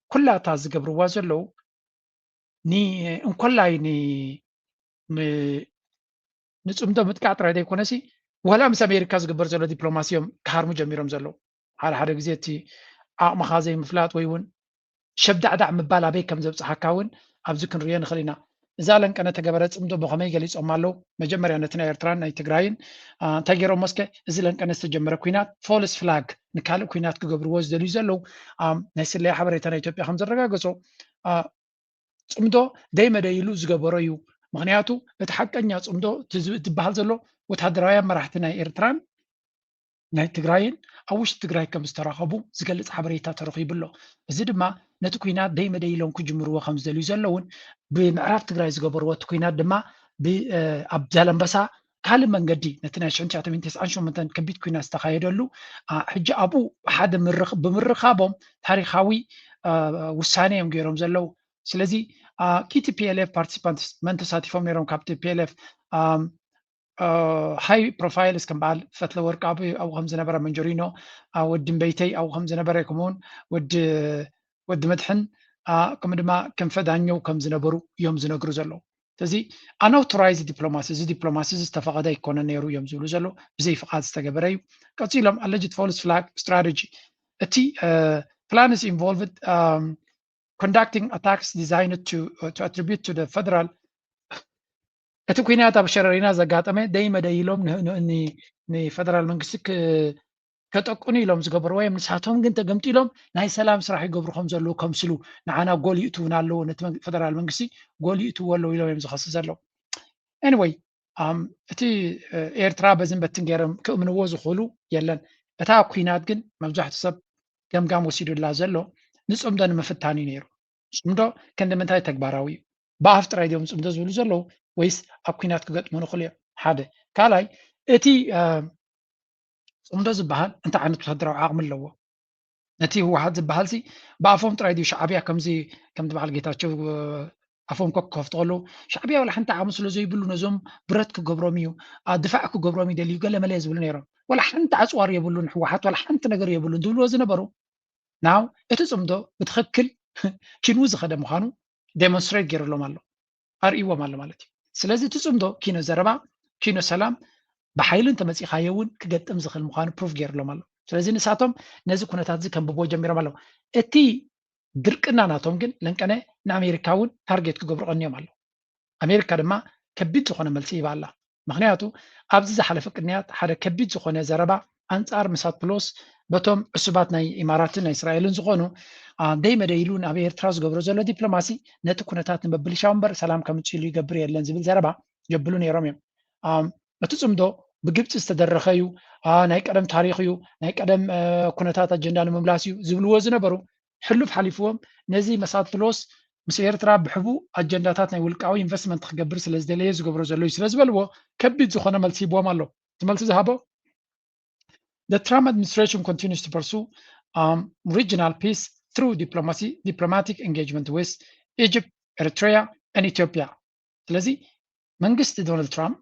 كلها تاز قبر وازلو ني ان كلها نصوم ده متقاطر هذا يكونسي ولا مس امريكا زغبر زلو دبلوماسيوم كارمو جميرهم زلو على حدا غزيتي مخازي مفلات ويون شبدعدع مبالا بي كم زبص حكاون ابز كنريان خلينا زالن كنا تجبرت صمدو بخمي جليص امالو مجمريا نتنا ايرتران ناي تግራይን تاغيرو مسكه ازلن كنا استجمره كوينات فولس فلاج نكال كوينات كغبر وز دلي زلو نسلي حبريتنا ኢትዮጵያ ከም ዘረጋገጾ ጽምዶ ደይመ ደይሉ ዝገበረዩ ምክንያቱ እቲ ሐቀኛ ጽምዶ ትባሃል ዘሎ ወታደራዊ መራሕቲ ናይ ኤርትራን ናይ ትግራይን አውሽ ትግራይ ከም ዝተራኸቡ ዝገልጽ ሓበሬታ ተረኺብሎ እዚ ድማ ነቲ ኩናት ደይመ ደይሎም ክጅምርዎ ከም ዝደልዩ ዘለውን ብምዕራብ ትግራይ ዝገበርዎ እቲ ኩናት ድማ ኣብ ዛላምበሳ ካልእ መንገዲ ነቲ ናይ 1998 ከቢድ ኩናት ዝተኻየደሉ ሕጂ ኣብኡ ሓደ ብምርኻቦም ታሪኻዊ ውሳኔ እዮም ገይሮም ዘለው ስለዚ ቲፒኤልኤፍ ፓርቲሲፓንትስ መን ተሳቲፎም ነይሮም ካብ ቲፒኤልኤፍ هاي بروفايل اسكمبال فتلة ورق أو خمسة نبرة منجورينو ود بيتي أو خمسة نبرة كمون ود مدحن كم دما كم فدانيو كم زنبرو يوم زنقرو زلو تزي أنا أوترايز دبلوماسي استفاقدا يكون نيرو يوم زلو زلو بزي فقاد استقبريو كاتيلهم alleged false flag strategy أتي plan is involved conducting attacks designed to attribute to the federal እቲ ኩናት ኣብ ሸረሪና ዘጋጠመ ደይመ ደይሎም ኒ ፌደራል መንግስቲ ከጠቁኑ ኢሎም ዝገበሩ ወይ ንሳቶም ግን ተገምጢሎም ናይ ሰላም ስራሕ ይገብሩ ከም ዘለዉ ከምስሉ ንዓና ጎል ይእትውን ኣለዎ ነቲ ፌደራል መንግስቲ ጎል ይእትው ኣለዉ ኢሎም እዮም ዝኸስስ ዘለዉ anyway እቲ ኤርትራ በዝን በትን ገይሮም ክእምንዎ ዝኽእሉ የለን እታ ኩናት ግን መብዛሕትኡ ሰብ ገምጋም ወሲዱላ ዘሎ ንፅምዶ ንምፍታን እዩ ነይሩ ፅምዶ ክንዲ ምንታይ ተግባራዊ ብኣፍ ጥራይ ድዮም ፅምዶ ዝብሉ ዘለዉ ወይስ ኣብ ኩናት ክገጥሙ ንኽእሉ እዮም ሓደ ካልኣይ እቲ ፅምዶ ዝበሃል እንታይ ዓይነት ወታደራዊ ዓቕሚ ኣለዎ ነቲ ህወሓት ዝበሃል ሲ ብኣፎም ጥራይ ድዩ ሻዕብያ ከምዚ ከምቲ በዓል ጌታቸው ኣፎም ከፍቱ ከለዉ ሻዕብያ ወላ ሓንቲ ዓቕሚ ስለ ዘይብሉ ነዞም ብረት ክገብሮም እዩ ድፋዕ ክገብሮም ይደልዩ ገለመለ ዝብሉ ነይሮም ወላ ሓንቲ ኣፅዋር የብሉን ህወሓት ወላ ሓንቲ ነገር የብሉን ዝብልዎ ዝነበሩ ናው እቲ ፅምዶ ብትኽክል ኪንው ዝኸደ ምዃኑ ዴሞንስትሬት ገይሩሎም ኣሎ ኣርእይዎም ኣሎ ማለት እዩ ስለዚ እቲ ፅምዶ ኪኖ ዘረባ ኪኖ ሰላም ብሓይልን ተመፂኻዮ እውን ክገጥም ዝኽእል ምዃኑ ፕሩፍ ገይሩሎም ኣሎ ስለዚ ንሳቶም ነዚ ኩነታት እዚ ከንብቦ ጀሚሮም ኣለዉ እቲ ድርቅና ናቶም ግን ለንቀነ ንኣሜሪካ እውን ታርጌት ክገብሩ ቀኒዮም ኣሎ ኣሜሪካ ድማ ከቢድ ዝኾነ መልሲ ይባ ኣላ ምክንያቱ ኣብዚ ዝሓለፈ ቅድንያት ሓደ ከቢድ ዝኾነ ዘረባ ኣንፃር ምሳት ፕሎስ በቶም ዕሱባት ናይ ኢማራትን ናይ እስራኤልን ዝኾኑ ደይመ ደይሉ ናብ ኤርትራ ዝገብሮ ዘሎ ዲፕሎማሲ ነቲ ኩነታት ንበብልሻው እምበር ሰላም ከምፅኡ ኢሉ ይገብር የለን ዝብል ዘረባ የብሉ ነይሮም እዮም እቲ ፅምዶ ብግብፂ ዝተደረኸ እዩ ናይ ቀደም ታሪክ እዩ ናይ ቀደም ኩነታት ኣጀንዳ ንምምላስ እዩ ዝብልዎ ዝነበሩ ሕሉፍ ሓሊፍዎም ነዚ መሳት ፕሎስ ምስ ኤርትራ ብሕቡእ ኣጀንዳታት ናይ ውልቃዊ ኢንቨስትመንት ክገብር ስለ ዝደለየ ዝገብሮ ዘሎ እዩ ስለ ዝበልዎ ከቢድ ዝኾነ መልሲ ይቦም ኣሎ እቲ መልሲ ዝሃቦ The Trump administration continues to pursue regional peace through diplomatic engagement with Egypt, Eritrea, and Ethiopia. ስለዚ መንግስቲ ዶናልድ ትራምፕ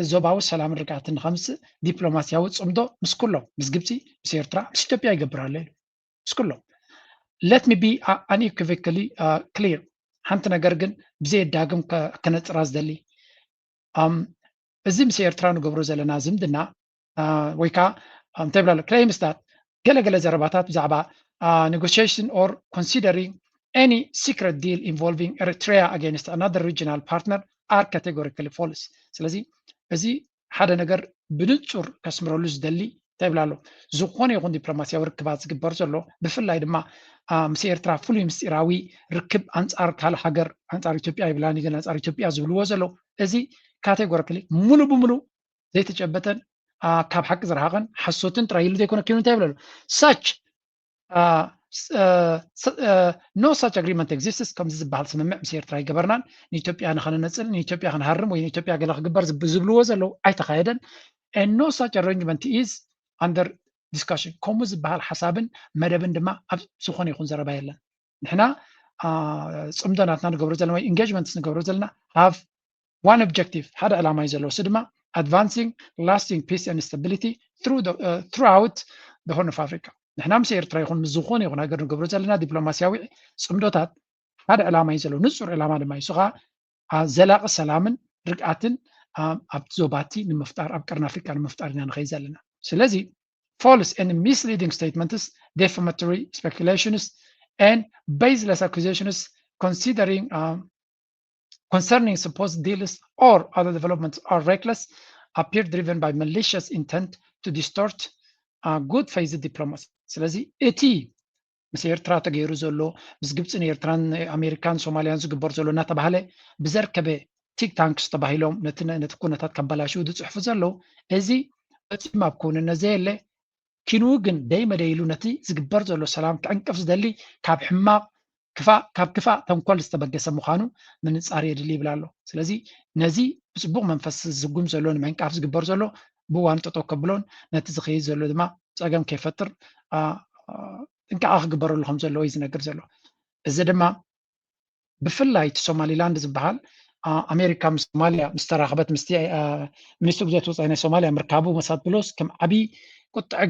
ዞባዊ ሰላም ርግኣትን ከምስ ዲፕሎማስያዊ ፅምዶ ምስ ኩሎም ምስ ግብፂ ምስ ኤርትራ ምስ ኢትዮጵያ ይገብር ኣሎ ኢሉ ምስ ኩሎም let me be unequivocally clear ሓንቲ ነገር ግን ብዘየዳግም ከነፅራ ዝደሊ እዚ ምስ ኤርትራ ንገብሮ ዘለና ዝምድና ወይ ከዓ እንታይ ብላ claims that ገለገለ ዘረባታት ብዛዕባ negotiation or considering any secret deal involving Eritrea against another regional partner are categorically false ስለዚ እዚ ሓደ ነገር ብንጹር ከስምረሉ ዝደሊ تبلالو زخون يكون دبلوماسيا وركبات زقبر زلو بفلا يدما مسير ترافولي مسيراوي ركب أنصار كهال حجر أنصار إثيوبيا يبلاني جن أنصار إثيوبيا زبلوا زلو إزي كاتيجوريكلي ملو بملو زي تجبتن كاب حق زرهاغن حسوتن ترايلو تيكون كيلو تبلالو such no such agreement exists كم زبال سمع مسير تراي جبرنان إثيوبيا أنا خلنا نسأل إثيوبيا خلنا هرم وين إثيوبيا قال خبر زبلوا زلو أي تقايدن and no such arrangement is under discussion كم زبال حسابن مدبن دما سخون يكون زربا يلا نحنا صمدنا نقبر زلنا engagements نقبر زلنا have one objective هذا علامة يزلو سدما advancing lasting peace and stability throughout the Horn of Africa نحنا مسير ترى يكون مزخون يكون هاجر نقبر زلنا دبلوماسياوي صمدوتات هذا علامة يزلو نصر علامة دما يسوغا زلاق سلامن رقعتن أبزوباتي نمفتار أبكرنا أفريقيا نمفتار نخيز لنا سلازي false and misleading statements defamatory speculations and baseless accusations concerning supposed deals or other developments are reckless appear driven by malicious intent to distort good faith diplomacy سلازي اتي مس ኤርትራ ተገይሩ ዘሎ ምስ ግብፅን ኤርትራን ኣሜሪካን ሶማልያን ዝግበር ዘሎ እናተባህለ ብዘርከበ ቲክ ታንክስ ተባሂሎም ነቲ ኩነታት ከበላሽው ዝፅሕፉ ዘለው እዚ እፅም ኣብ ኮንነ ዘየለ ኪኑ ግን ደይመደይሉ ነቲ ዝግበር ዘሎ ሰላም ክዕንቅፍ ዝደሊ ካብ ሕማቕ ካብ ክፋእ ተንኮል ዝተበገሰ ምዃኑ ምንፃር የድሊ ይብላ ኣሎ ስለዚ ነዚ ብፅቡቕ መንፈስ ዝጉም ዘሎ ንምዕንቃፍ ዝግበር ዘሎ ብዋን ጠጦ ከብሎን ነቲ ዝኸይድ ዘሎ ድማ ፀገም ከይፈጥር እንቃ ክግበረሉ ከም ዘሎ እዩ ዝነግር ዘሎ እዚ ድማ ብፍላይ እቲ ሶማሊላንድ ዝበሃል ኣሜሪካ ምስ ሶማልያ ምስ ተራኸበት ምስቲ ሚኒስትር ጉዳያት ወፃኢ ናይ ሶማልያ ምርካቡ መሳት ብሎስ ከም ዓብይ ቁጥዕ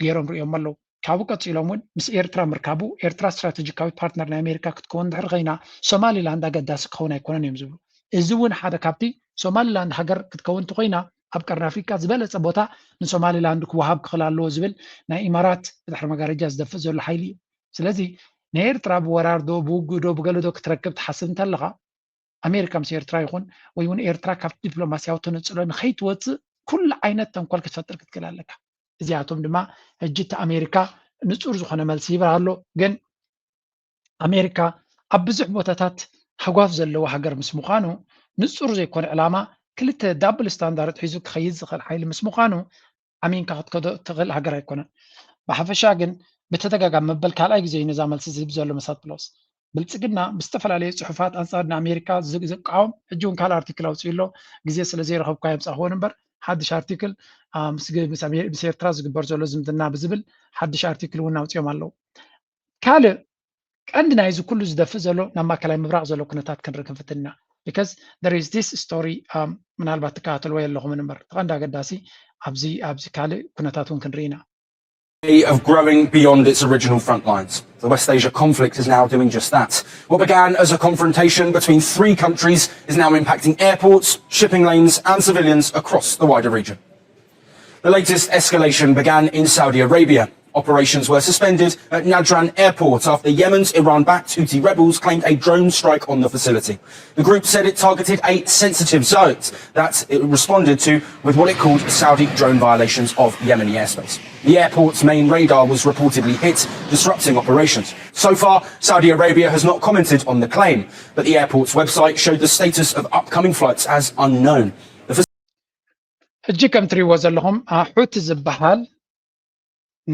ገይሮም ሪኦም ኣለዉ ካብኡ ቀፂሎም እውን ምስ ኤርትራ ምርካቡ ኤርትራ ስትራቴጂካዊ ፓርትነር ናይ ኣሜሪካ ክትከውን ድሕሪ ኮይና ሶማሊላንድ ኣገዳሲ ክኸውን ኣይኮነን እዮም ዝብሉ እዚ እውን ሓደ ካብቲ ሶማሊላንድ ሃገር ክትከውን እንተኮይና ኣብ ቀርኒ ኣፍሪካ ዝበለፀ ቦታ ንሶማሊላንድ ክወሃብ ክኽእል ኣለዎ ዝብል ናይ ኢማራት ድሕሪ መጋረጃ ዝደፍእ ዘሎ ሓይሊ እዩ ስለዚ ናይ ኤርትራ ብወራርዶ ብውግዶ ብገለዶ ክትረክብ ትሓስብ እንተለኻ ኣሜሪካ ምስ ኤርትራ ይኹን ወይ እውን ኤርትራ ካብ ዲፕሎማስያዊ ተነፅሎ ንኸይትወፅእ ኩሉ ዓይነት ተንኮል ክትፈጥር ክትክእል ኣለካ እዚኣቶም ድማ ሕጂ እቲ ኣሜሪካ ንፁር ዝኾነ መልሲ ይብራ ኣሎ ግን ኣሜሪካ ኣብ ብዙሕ ቦታታት ሓጓፍ ዘለዎ ሃገር ምስ ምዃኑ ንፁር ዘይኮነ ዕላማ ክልተ ዳብል ስታንዳርድ ሒዙ ክኸይድ ዝኽእል ሓይሊ ምስ ምዃኑ ኣሚንካ ክትከዶ ትኽእል ሃገር ኣይኮነን ብሓፈሻ ግን ብተደጋጋሚ መበል ካልኣይ ግዜ ነዛ መልሲ ዝህብ ዘሎ መሳት ፕሎስ ብልፅግና ብዝተፈላለዩ ፅሑፋት ኣንፃር ንኣሜሪካ ዝቃወም ሕጂ እውን ካልእ ኣርቲክል ኣውፅኡ ኣሎ ግዜ ስለ ዘይረኸብካ የምፃኽዎን እምበር ሓድሽ ኣርቲክል ምስ ኤርትራ ዝግበር ዘሎ ዝምድና ብዝብል ሓድሽ ኣርቲክል እውን ኣውፅኦም ኣለዉ ካልእ ቀንዲ ናይዚ ኩሉ ዝደፍእ ዘሎ ናብ ማእከላይ ምብራቕ ዘሎ ኩነታት ክንርኢ ክንፍትና because there is this story ምናልባት ትከታተልዎ የለኹምን እምበር ተቐንዲ ኣገዳሲ ኣብዚ ካልእ ኩነታት እውን ክንርኢ ኢና of growing beyond its original front lines. The West Asia conflict is now doing just that. What began as a confrontation between three countries is now impacting airports, shipping lanes and civilians across the wider region. The latest escalation began in Saudi Arabia. Operations were suspended at Nadran Airport after Yemen's Iran-backed Houthi rebels claimed a drone strike on the facility. The group said it targeted 8 sensitive zones that it responded to with what it called Saudi drone violations of Yemeni airspace. The airport's main radar was reportedly hit, disrupting operations. So far, Saudi Arabia has not commented on the claim, but the airport's website showed the status of upcoming flights as unknown. ሕጂ ከም ትሪእዎ ዘለኹም ሑቲ ዝበሃል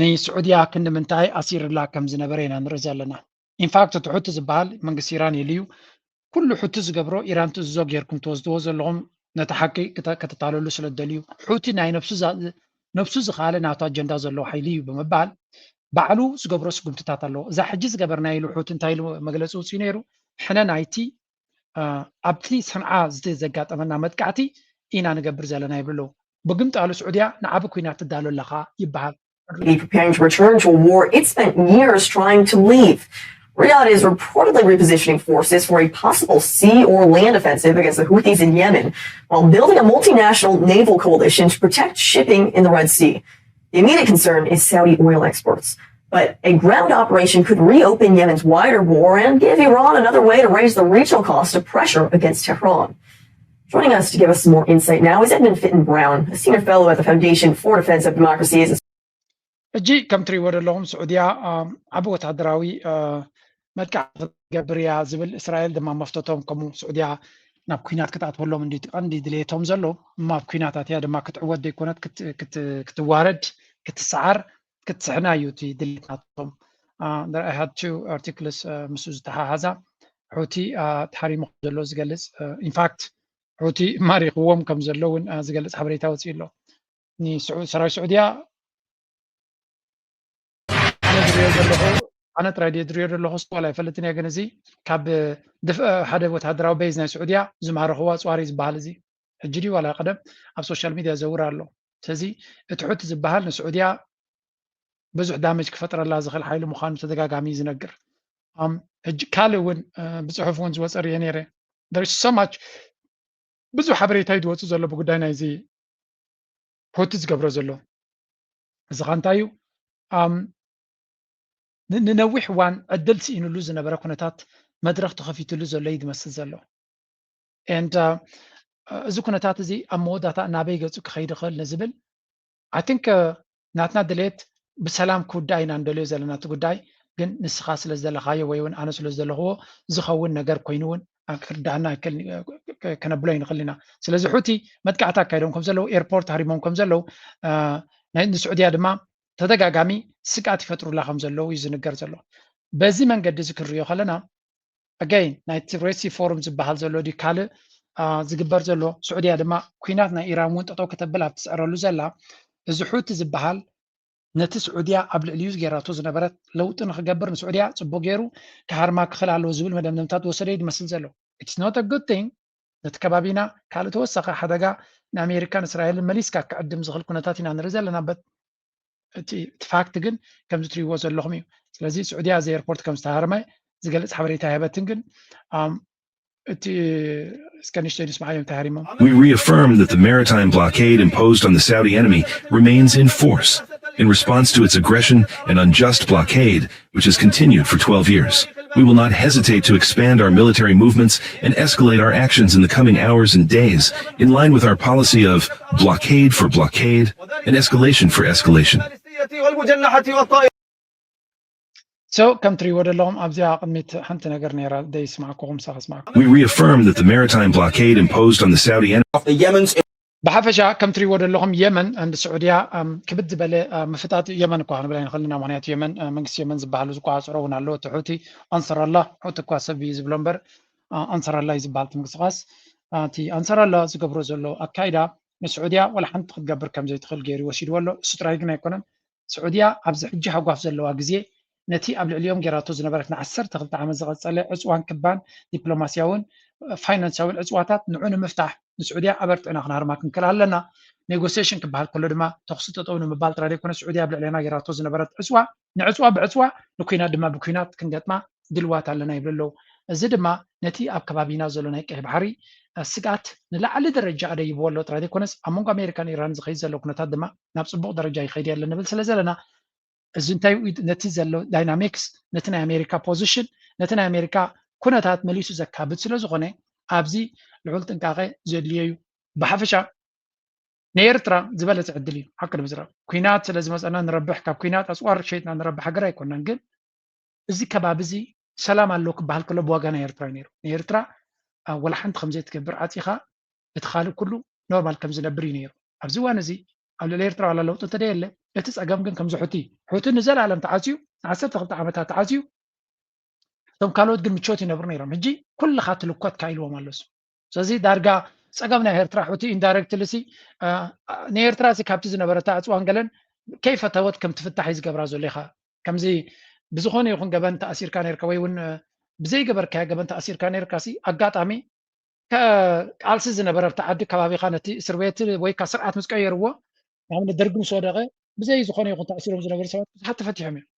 ንስዑድያ ክንዲ ምንታይ ኣሲርላ ከም ዝነበረ ኢና ንርኢ ዘለና ኢንፋክት እቲ ሑቲ ዝበሃል መንግስቲ ኢራን የልዩ ኩሉ ሑቲ ዝገብሮ ኢራን ትእዝዞ ጌርኩም ትወስድዎ ዘለኹም ነቲ ሓቂ ከተታለሉ ስለ ደልዩ ሑቲ ናይ ነብሱ ዝኻለ ናቱ ኣጀንዳ ዘለዎ ሓይሊ እዩ ብምባል ባዕሉ ዝገብሮ ስጉምትታት ኣለዎ እዛ ሕጂ ዝገበርና ኢሉ ሑቲ እንታይ ኢሉ መግለፂ ውፅኡ ነይሩ ሕነ ናይቲ ኣብቲ ሰንዓ ዘጋጠመና መጥቃዕቲ ኢና ንገብር ዘለና ይብሉ ብግምጣሉ ስዑድያ ንዓብ ኩናት ትዳሎ ኣለኻ ይበሃል preparing to return to a war it spent years trying to leave. Riyadh is reportedly repositioning forces for a possible sea or land offensive against the Houthis in Yemen, while building a multinational naval coalition to protect shipping in the Red Sea. The immediate concern is Saudi oil exports. But a ground operation could reopen Yemen's wider war and give Iran another way to raise the regional cost of pressure against Tehran. Joining us to give us some more insight now is Edmund Fitton Brown, a senior fellow at the Foundation for Defense of Democracy. اجي كم تري ود لهم سعوديه عبو وتعدراوي مدكع جبريا زبل اسرائيل دما مفتوتهم كمو سعوديه ناب كوينات كتعتولهم عندي دليتهم زلو ما بكويناتات يا دما كتعود يكونت كتوارد كتسعر كتسعنا يوتي دليتاتهم there I had two articles مسوز تحازا حوتي تحريم زلو زغلص in fact حوتي ماريخوم كم زلون زغلص حبريتا وصيلو ني سراي سعوديه أنا ترى درير له هوست ولا فلتني أجنزي كاب دفع حدا وتهدراو بيزنا سعودية زمار هو سواريز بالزي الجدي ولا قدم على السوشيال ميديا زورا له تزي تحط زبهال سعودية بزح دامج كفترة الله زخل حيل مخان تدقاق عميز نقر كالون بصحفون زوز أريانيري there is so much بزح حبري تايد وتزلو بقدانا زي هوتز قبر زلو زغانتايو ننوح وان عدل سينو لوز نبرا كونتات مدرخ تخفيتو لوز اللي يدمس زلو and زو كونتات زي اموداتا نابي غصو كخيد خل نزبل I think ناتنا دليت بسلام كوداي ناندلو زلنا توداي ግን ንስኻ ስለ ዘለኻዮ ወይ እውን ኣነ ስለ ዘለኽዎ ዝኸውን ነገር ኮይኑ እውን ክርዳእና ከነብሎ ይንኽእል ኢና ስለዚ ሕቲ መጥቃዕቲ ኣካይዶም ከም ዘለው ኤርፖርት ሃሪሞም ከም ዘለው ናይ ንስዑድያ ድማ ተደጋጋሚ ስቃት ይፈጥሩላ ከም ዘለው እዩ ዝንገር ዘሎ በዚ መንገዲ እዚ ክንሪኦ ከለና ኣጋይን ናይቲ ሬሲ ፎረም ዝበሃል ዘሎ ዲ ካልእ ዝግበር ዘሎ ስዑድያ ድማ ኩናት ናይ ኢራን እውን ጠጠው ከተብል ኣብ ትስዕረሉ ዘላ እዚ ሕቲ ዝበሃል ነቲ ስዑድያ ኣብ ልዕልዩ ገይራቶ ዝነበረት ለውጢ ንክገብር ንስዑድያ ፅቡቅ ገይሩ ካሃርማ ክኽእል ኣለዎ ዝብል መደምደምታት ወሰደ ይመስል ዘሎ it's not a good thing ነቲ ከባቢና ካልእ ተወሳኺ ሓደጋ ንኣሜሪካን እስራኤልን መሊስካ ክዕድም ዝኽእል ኩነታት ኢና ንርኢ ዘለና እቲ ፋክት ግን ከምዚ ትሪእዎ ዘለኹም እዩ ስለዚ ስዑድያ እዚ ኤርፖርት ከም ዝተሃርመ ዝገልፅ ሓበሬታ ይሃበትን ግን እቲ እስከ ንሽተይ ንስማዓዮም ተሃሪሞም We reaffirm that the maritime blockade imposed on the Saudi enemy remains in force in response to its aggression and unjust blockade, which has continued for 12 years. We will not hesitate to expand our military movements and escalate our actions in the coming hours and days, in line with our policy of blockade for blockade and escalation for escalation. So, come three word along, We reaffirm that the maritime blockade imposed on the Saudi enemy بحفشة كم تري ود لهم يمن عند السعودية كبد بله مفتات يمن كوهن بلين خلينا معناته يمن منكس يمن زبالو زقوا عصرون على تحوتي أنصر الله حوت كواسب يزبلمبر أنصر الله يزبال تمقصقاس تي أنصر الله زقبرو زلو أكايدا السعودية ولا حنت تقبر كم زي تخل غيري وشيد ولا سترايقنا يكونن السعودية أبز حجها وقف زلو أجزي نتي قبل اليوم جراتو زنبركنا عسر تغلط عمل زغط على عصوان كبان دبلوماسيون فاينانساوي العصواتات نعون مفتاح السعوديه عبرت انا خنار ما كنكل لنا نيغوسيشن كبحال كله دما تخصص تطون مبال ترى يكون السعوديه بلا علينا يراتو زنبرت عصوا نعصوا بعصوا لكينا دما بكينات كنغطما دلوات لنا يبللو እዚ ድማ ነቲ ኣብ ከባቢና ዘሎ ናይ ቀይ ባሕሪ ስጋት ንላዕሊ ደረጃ ኣደ ይብወሎ ጥራይ ኮነስ ኣብ መንጎ ኣሜሪካን ኢራን ዝኸይድ ዘሎ ኩነታት ድማ ናብ ፅቡቅ ደረጃ ይኸይድ ያለ ንብል ስለ ዘለና እዚ እንታይ ነቲ ዘሎ ዳይናሚክስ ነቲ ናይ ኣሜሪካ ፖዚሽን ነቲ ናይ ኣሜሪካ ኩነታት መሊሱ ዘካብድ ስለ ዝኾነ ኣብዚ ልዑል ጥንቃቐ ዘድልዮ እዩ ብሓፈሻ ንኤርትራ ዝበለፀ ዕድል እዩ ሓቂ ንምዝራብ ኩናት ስለ ዝመፀና ንረብሕ ካብ ኩናት ኣፅዋር ሸይጥና ንረብሕ ሃገር ኣይኮናን ግን እዚ ከባቢ እዚ ሰላም ኣለዎ ክበሃል ከሎ ብዋጋ ናይ ኤርትራ ነይሩ ንኤርትራ ወላ ሓንቲ ከምዘይ ትገብር ዓፂኻ እቲ ካልእ ኩሉ ኖርማል ከም ዝነብር እዩ ነይሩ ኣብዚ እዋን እዚ ኣብ ልዕሊ ኤርትራ ዋላ ለውጢ እንተደየለ እቲ ፀገም ግን ከምዚ ሕቲ ንዘለኣለም ተዓፅዩ 12 ዓመታት ተዓፅዩ እቶም ካልኦት ግን ምቾት ይነብሩ ነይሮም ሕጂ ኩልካ ትልኮት ካኢልዎም ኣሎስ ስለዚ ዳርጋ ፀገም ናይ ኤርትራ ሕቲ ኢንዳይሬክትሊ ሲ ንኤርትራ ሲ ካብቲ ዝነበረታ ኣፅዋን ገለን ከይፈተወት ከም ትፍታሕ እዩ ዝገብራ ዘሎ ኢኻ ከምዚ ብዝኾነ ይኹን ገበን ተኣሲርካ ነርካ ወይ እውን ብዘይ ገበርካያ ገበን ተኣሲርካ ነርካ ሲ ኣጋጣሚ ቃልሲ ዝነበረ ብቲ ዓዲ ከባቢኻ ነቲ እስር ቤት ወይ ካ ስርዓት ምስ ቀየርዎ ንኣብነት ደርጊ ምስ ወደቐ ብዘይ ዝኾነ ይኹን ተኣሲሮም ዝነበሩ ሰባት ብዙሓት ተፈቲሖም እዮም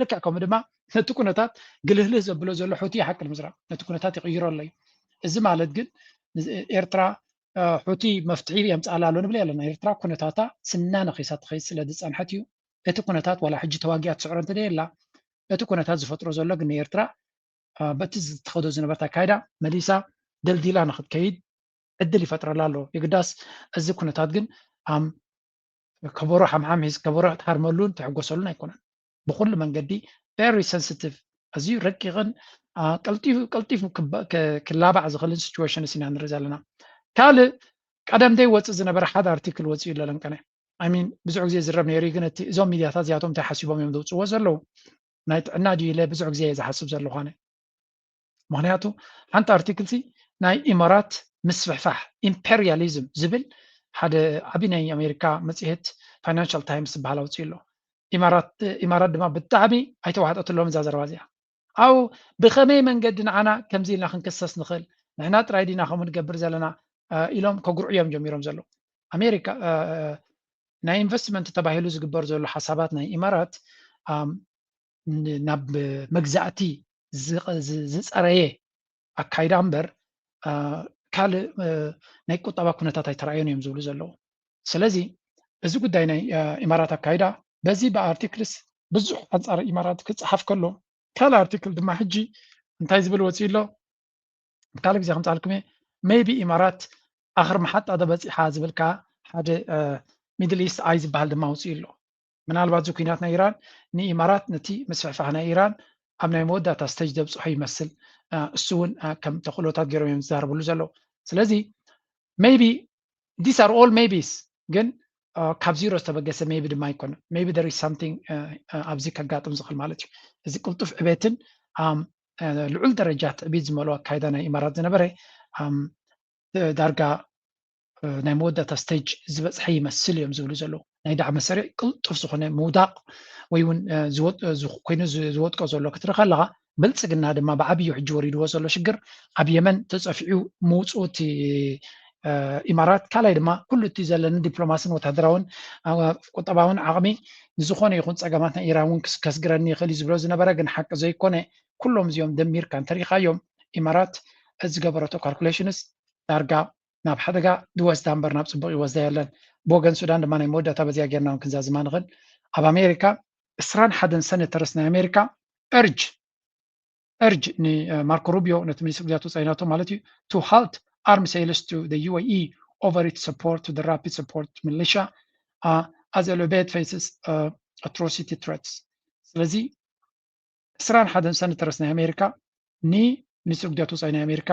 ልክዕ ከምኡ ድማ ነቲ ኩነታት ግልህልህ ዘብሎ ዘሎ ሕቲ ሓቂ ንምዝራብ ነቲ ኩነታት ይቕይሮ ኣሎ እዩ እዚ ማለት ግን ኤርትራ ሕቲ መፍትሒ የምፅኣላ ኣሎ ንብል ኣለና ኤርትራ ኩነታታ ስና ነኺሳ ትኸይድ ስለ ዝፀንሐት እዩ እቲ ኩነታት ዋላ ሕጂ ተዋጊኣ ትስዕሮ እንተደየላ እቲ ኩነታት ዝፈጥሮ ዘሎ ግን ንኤርትራ በቲ ዝተኸዶ ዝነበርታ ካይዳ መሊሳ ደልዲላ ንክትከይድ ዕድል ይፈጥረላ ኣሎ ይግዳስ እዚ ኩነታት ግን كبروا حمحم هيز كبروا تحرملون تحقوسلون يكونن بكل من قدي very sensitive أزي ركيغن قلتيف كلابع زغلن situation سينا نرزالنا كال قدم دي وص زنبر حد ارتيكل وص يللن كنه I mean بزع غزي زرب نيري كن زوم ميدياታት زياتهم تحسبهم يمدو زلو نايت اناجي له بزع غزي زحسب زلو خانه معناته حنت ارتيكل سي ناي امارات مسفحفح امبرياليزم زبل حدا عبيناي امريكا مصيحت فاينانشال تايمز بحاله وصيلو امارات دما بتعبي ايتوحطت لهم زازروازيا او بخمي منقد نعنا كمزي لنا خنكسس نخل نحنا ترايدينا خمو نقبر زلنا ኢሎም ከጉርዕዮም ጀሚሮም ዘሎ ኣሜሪካ ናይ ኢንቨስትመንት ተባሂሉ ዝግበር ዘሎ ሓሳባት ናይ ኢማራት ናብ መግዛእቲ ዝፀረየ ኣካይዳ እምበር ካልእ ናይ ቁጠባ ኩነታት ኣይተረኣዩን እዮም ዝብሉ ዘለዉ ስለዚ እዚ ጉዳይ ናይ ኢማራት ኣካይዳ በዚ ብኣርቲክልስ ብዙሕ ኣንፃር ኢማራት ክፅሓፍ ከሎ ካልእ ኣርቲክል ድማ ሕጂ እንታይ ዝብል ወፂኡ ኣሎ ካልእ ግዜ ከምፃልኩም maybe ኢማራት آخر محطة هذا بس حاز بالكا هذا ميدل إيست عايز بهال دم موصيل له من البعض زكيناتنا إيران ني إمارات نتي مسفعنا إيران أمنا مودة تستجدب صحيح مثل السون كم تقولوا تغيروا يوم زهر بلوزلو سلازي maybe these are all maybes جن كابزيروس تبقى maybe ده ما يكون maybe there is something أبزي كقاطم زخل مالتي إذا قلت في عبيتن لعل درجات بيز ملوا كايدنا إمارات زنبري دارجا ናይ መወዳእታ ስቴጅ ዝበፅሐ ይመስል እዮም ዝብሉ ዘለዉ ናይ ዳዕመ መሰሪዕ ቅልጡፍ ዝኾነ ምውዳቕ ወይ እውን ኮይኑ ዝወጥቀ ዘሎ ክትርኢ ከለኻ ብልፅግና ድማ ብዓብዪ ሕጂ ወሪድዎ ዘሎ ሽግር ኣብ የመን ተፀፊዑ ምውፅኡ እቲ ኢማራት ካልኣይ ድማ ኩሉ እቲ ዘለና ዲፕሎማስን ወታደራውን ቁጠባውን ዓቕሚ ንዝኾነ ይኹን ፀገማት ናይ ኢራን እውን ከስግረኒ ይኽእል ዝብሎ ዝነበረ ግን ሓቂ ዘይኮነ ኩሎም እዚኦም ደሚርካ እንተሪእኻዮም ኢማራት ዝገበረቶ ካልኩሌሽንስ ዳርጋ ናብ ሓደጋ ድወስዳ እምበር ናብ ፅቡቅ ይወስዳ የለን ብወገን ሱዳን ድማ ናይ መወዳእታ በዚያ ጌርና ክንዛዝማ ንኽእል ኣብ ኣሜሪካ 21 ሰነተርስ ናይ ኣሜሪካ እርጅ ንማርኮ ሩቢዮ ነቲ ሚኒስትር ግዛት ወፃኢናቶ ማለት እዩ to halt arms sales to the UAE over its support to the rapid support militia as Al-Ubaid faces atrocity threats ስለዚ 21 ሰነተርስ ናይ ኣሜሪካ ንሚኒስትር ግዛት ወፃኢ ናይ ኣሜሪካ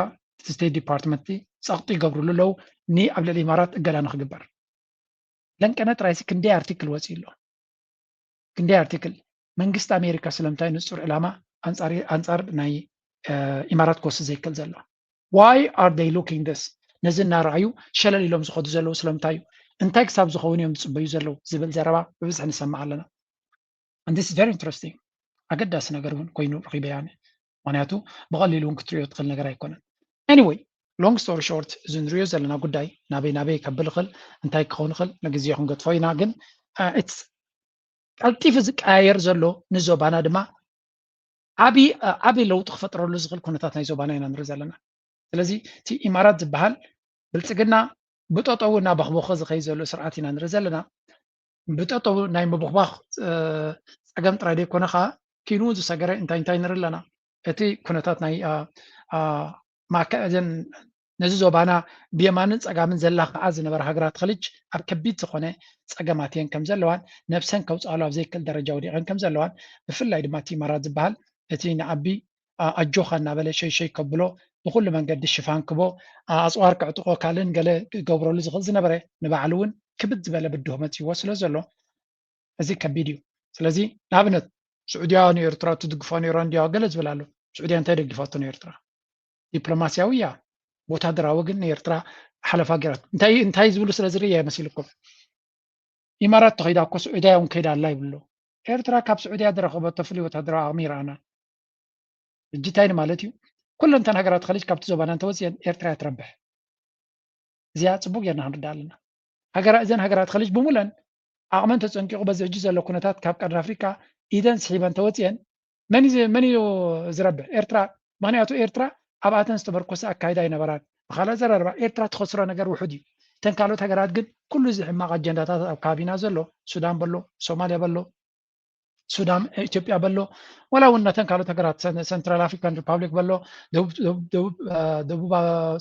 ስቴት ዲፓርትመንት ፀቕጢ ይገብርሉ ኣለዉ ኣብ ልዕሊ ኢማራት እገዳ ንክግበር ለንቀነ ጥራይሲ ክንደይ ኣርቲክል ወፂኡ ኣሎ ክንደይ ኣርቲክል መንግስቲ ኣሜሪካ ስለምንታይ ንፁር ዕላማ ኣንፃር ናይ ኢማራት ክወስድ ዘይክእል ዘሎ ዋይ ኣር ዴይ ሉኪንግ ዲስ ነዚ እናረኣዩ ሸለል ኢሎም ዝኸዱ ዘለዉ ስለምንታይ እዩ እንታይ ክሳብ ዝኸውን እዮም ዝፅበዩ ዘለዉ ዝብል ዘረባ ብብዝሒ ንሰማዕ ኣለና this is very interesting ኣገዳሲ ነገር እውን ኮይኑ ረኺበ ያነ ምክንያቱ ብቐሊሉ እውን ክትሪኦ ትኽእል ነገር ኣይኮነን anyway long story short እዚ ንሪኦ ዘለና ጉዳይ ናበይ ከብል ይኽእል እንታይ ክኸውን ይኽእል ንግዜ ክንገጥፎ ኢና ግን ቀልጢፉ ዝቀያየር ዘሎ ንዞባና ድማ ዓብዪ ለውጢ ክፈጥረሉ ዝኽእል ኩነታት ናይ ዞባና ኢና ንርኢ ዘለና ስለዚ እቲ ኢማራት ዝበሃል ብልፅግና ብጠጠው እናበኽበኸ ዝኸይ ዘሎ ስርዓት ኢና ንርኢ ዘለና ብጠጠው ናይ ምብኽባኽ ፀገም ጥራይ ደይኮነ ከዓ ኪኑ ዝሰገረ እንታይ ንርኢ ኣለና እቲ ኩነታት ናይ ማእከልን ነዚ ዞባና ብየማንን ፀጋምን ዘላ ከዓ ዝነበረ ሃገራት ክልጅ ኣብ ከቢድ ዝኾነ ፀገማት እየን ከም ዘለዋን ነብሰን ከውፅኣሉ ኣብ ዘይክእል ደረጃ ወዲቐን ከም ዘለዋን ብፍላይ ድማ እቲ ኢማራት ዝበሃል እቲ ንዓቢ ኣጆኻ እናበለ ሸይሸይ ከብሎ ብኩሉ መንገዲ ሽፋን ክቦ ኣፅዋር ክዕጥቆ ካልእን ገለ ክገብረሉ ዝኽእል ዝነበረ ንባዕሉ እውን ክብድ ዝበለ ብድሆ መፅይዎ ስለ ዘሎ እዚ ከቢድ እዩ ስለዚ ንኣብነት ስዑድያ ንኤርትራ ትድግፎ ነይሮ እንድያ ገለ ዝብል ኣሎ ስዑድያ እንታይ ደግፋቶ ንኤርትራ ዲፕሎማስያዊ እያ ወታደራዊ ግን ንኤርትራ ሓለፋ ገይራት እንታይ ዝብሉ ስለ ዝርአ ይመስልኩም ኢማራት ተኸይዳ እኮ ስዑድያ እውን ከይዳ ኣላ ይብሉ ኤርትራ ካብ ስዑድያ ዝረኸበቶ ፍሉይ ወታደራዊ ዓቕሚ ይረኣና እጂ እንታይ ማለት እዩ ኩለንተን ሃገራት ከሊጅ ካብቲ ዞባና እንተወፅአን ኤርትራ ትረብሕ እዚኣ ፅቡቅ ጌርና ክንርዳእ ኣለና እዘን ሃገራት ከሊጅ ብሙለን ዓቕመን ተፀንቂቑ በዚ ሕጂ ዘሎ ኩነታት ካብ ቀርኒ ኣፍሪካ ኢደን ስሒበን ተወፅአን መን እዩ ዝረብሕ ኤርትራ ምክንያቱ ኤርትራ ኣብ ኣተን ዝተመርኮሰ ኣካይዳ ኣይነበራን ብካልእ ዘረርባ ኤርትራ ትኸስሮ ነገር ውሑድ እዩ እተን ካልኦት ሃገራት ግን ኩሉ እዚ ሕማቕ ኣጀንዳታት ኣብ ከባቢና ዘሎ ሱዳን በሎ ሶማልያ በሎ ሱዳን ኢትዮጵያ በሎ ወላ እውን ነተን ካልኦት ሃገራት ሰንትራል ኣፍሪካን ሪፓብሊክ በሎ ደቡብ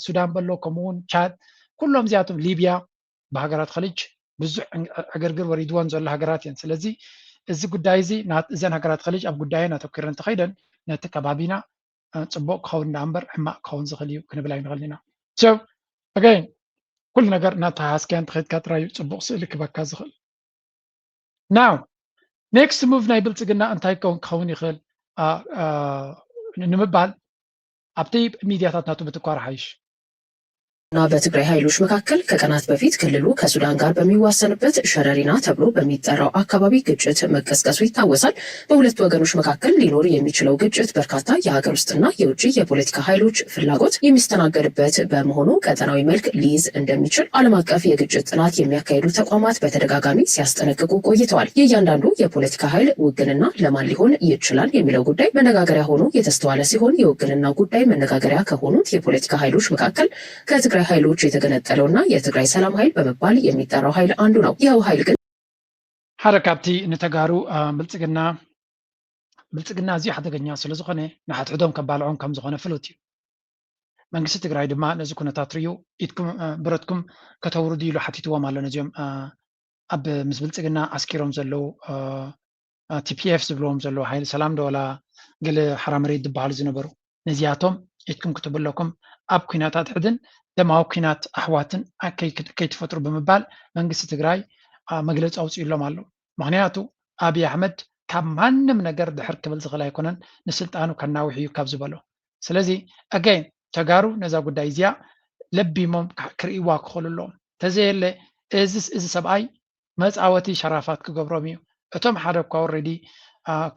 ሱዳን በሎ ከምኡውን ቻድ ኩሎም እዚኣቶም ሊብያ ብሃገራት ከሊጅ ብዙሕ ዕግርግር ወሪድዎን ዘሎ ሃገራት እየን ስለዚ እዚ ጉዳይ እዚ እዘን ሃገራት ኸሊጅ ኣብ ጉዳየን ኣተኪረን እንተኸይደን ነቲ ከባቢና ፅቡቅ ክኸውን እምበር ሕማቅ ክኸውን ዝኽእል እዩ ክንብል ኣይንኽእል ኢና so again ኩሉ ነገር እናተሓስከያን ተኸይድካ ጥራዩ ፅቡቅ ስእሊ ክበካ ዝኽእል now next move ናይ ብልፅግና እንታይ ክኸውን ይኽእል ንምባል ኣብቲ ሚድያታት ናቱ ብትኳር ሓይሽ እና በትግራይ ኃይሎች መካከል ከቀናት በፊት ክልሉ ከሱዳን ጋር በሚዋሰንበት ሸረሪና ተብሎ በሚጠራው አካባቢ ግጭት መቀስቀሱ ይታወሳል። በሁለት ወገኖች መካከል ሊኖር የሚችለው ግጭት በርካታ የሀገር ውስጥና የውጭ የፖለቲካ ኃይሎች ፍላጎት የሚስተናገድበት በመሆኑ ቀጠናዊ መልክ ሊይዝ እንደሚችል ዓለም አቀፍ የግጭት ጥናት የሚያካሂዱ ተቋማት በተደጋጋሚ ሲያስጠነቅቁ ቆይተዋል። የእያንዳንዱ የፖለቲካ ኃይል ውግንና ለማን ሊሆን ይችላል የሚለው ጉዳይ መነጋገሪያ ሆኖ የተስተዋለ ሲሆን የውግንና ጉዳይ መነጋገሪያ ከሆኑት የፖለቲካ ኃይሎች መካከል ከትግራይ ኃይሎች የተገነጠለውና የትግራይ ሰላም ኃይል በመባል የሚጠራው ኃይል አንዱ ነው። ይኸው ኃይል ግን ሓረካብቲ ንተጋሩ ብልፅግና እዚዩ ሓደገኛ ስለዝኾነ ንሓትሕዶም ከባልዖም ከም ዝኾነ ፍሉጥ እዩ። መንግስቲ ትግራይ ድማ ነዚ ኩነታት ርዩ ኢድኩም ብረትኩም ከተውርዱ ኢሉ ሓቲትዎም ኣሎ ነዚኦም ኣብ ምስ ብልፅግና ኣስኪሮም ዘለው ቲፒኤፍ ዝብልዎም ዘለው ሓይሊ ሰላም ደወላ ገለ ሓራ መሬት ዝበሃሉ ዝነበሩ ነዚያቶም ኢድኩም ክትብለኩም ኣብ ኩናታት ሕድን ደማዊ ኩናት ኣሕዋትን ከይትፈጥሩ ብምባል መንግስቲ ትግራይ መግለፂ ኣውፅኢሎም ኣሎ። ምክንያቱ ኣብይ ኣሕመድ ካብ ማንም ነገር ድሕር ክብል ዝኽእል ኣይኮነን ንስልጣኑ ከናውሕ እዩ ካብ ዝበሎ ስለዚ ኣገይን ተጋሩ ነዛ ጉዳይ እዚኣ ለቢሞም ክርእይዋ ክኽእሉ ኣለዎም ተዘየለ እዚ ሰብኣይ መፃወቲ ሸራፋት ክገብሮም እዩ እቶም ሓደ እኳ ኦልሬዲ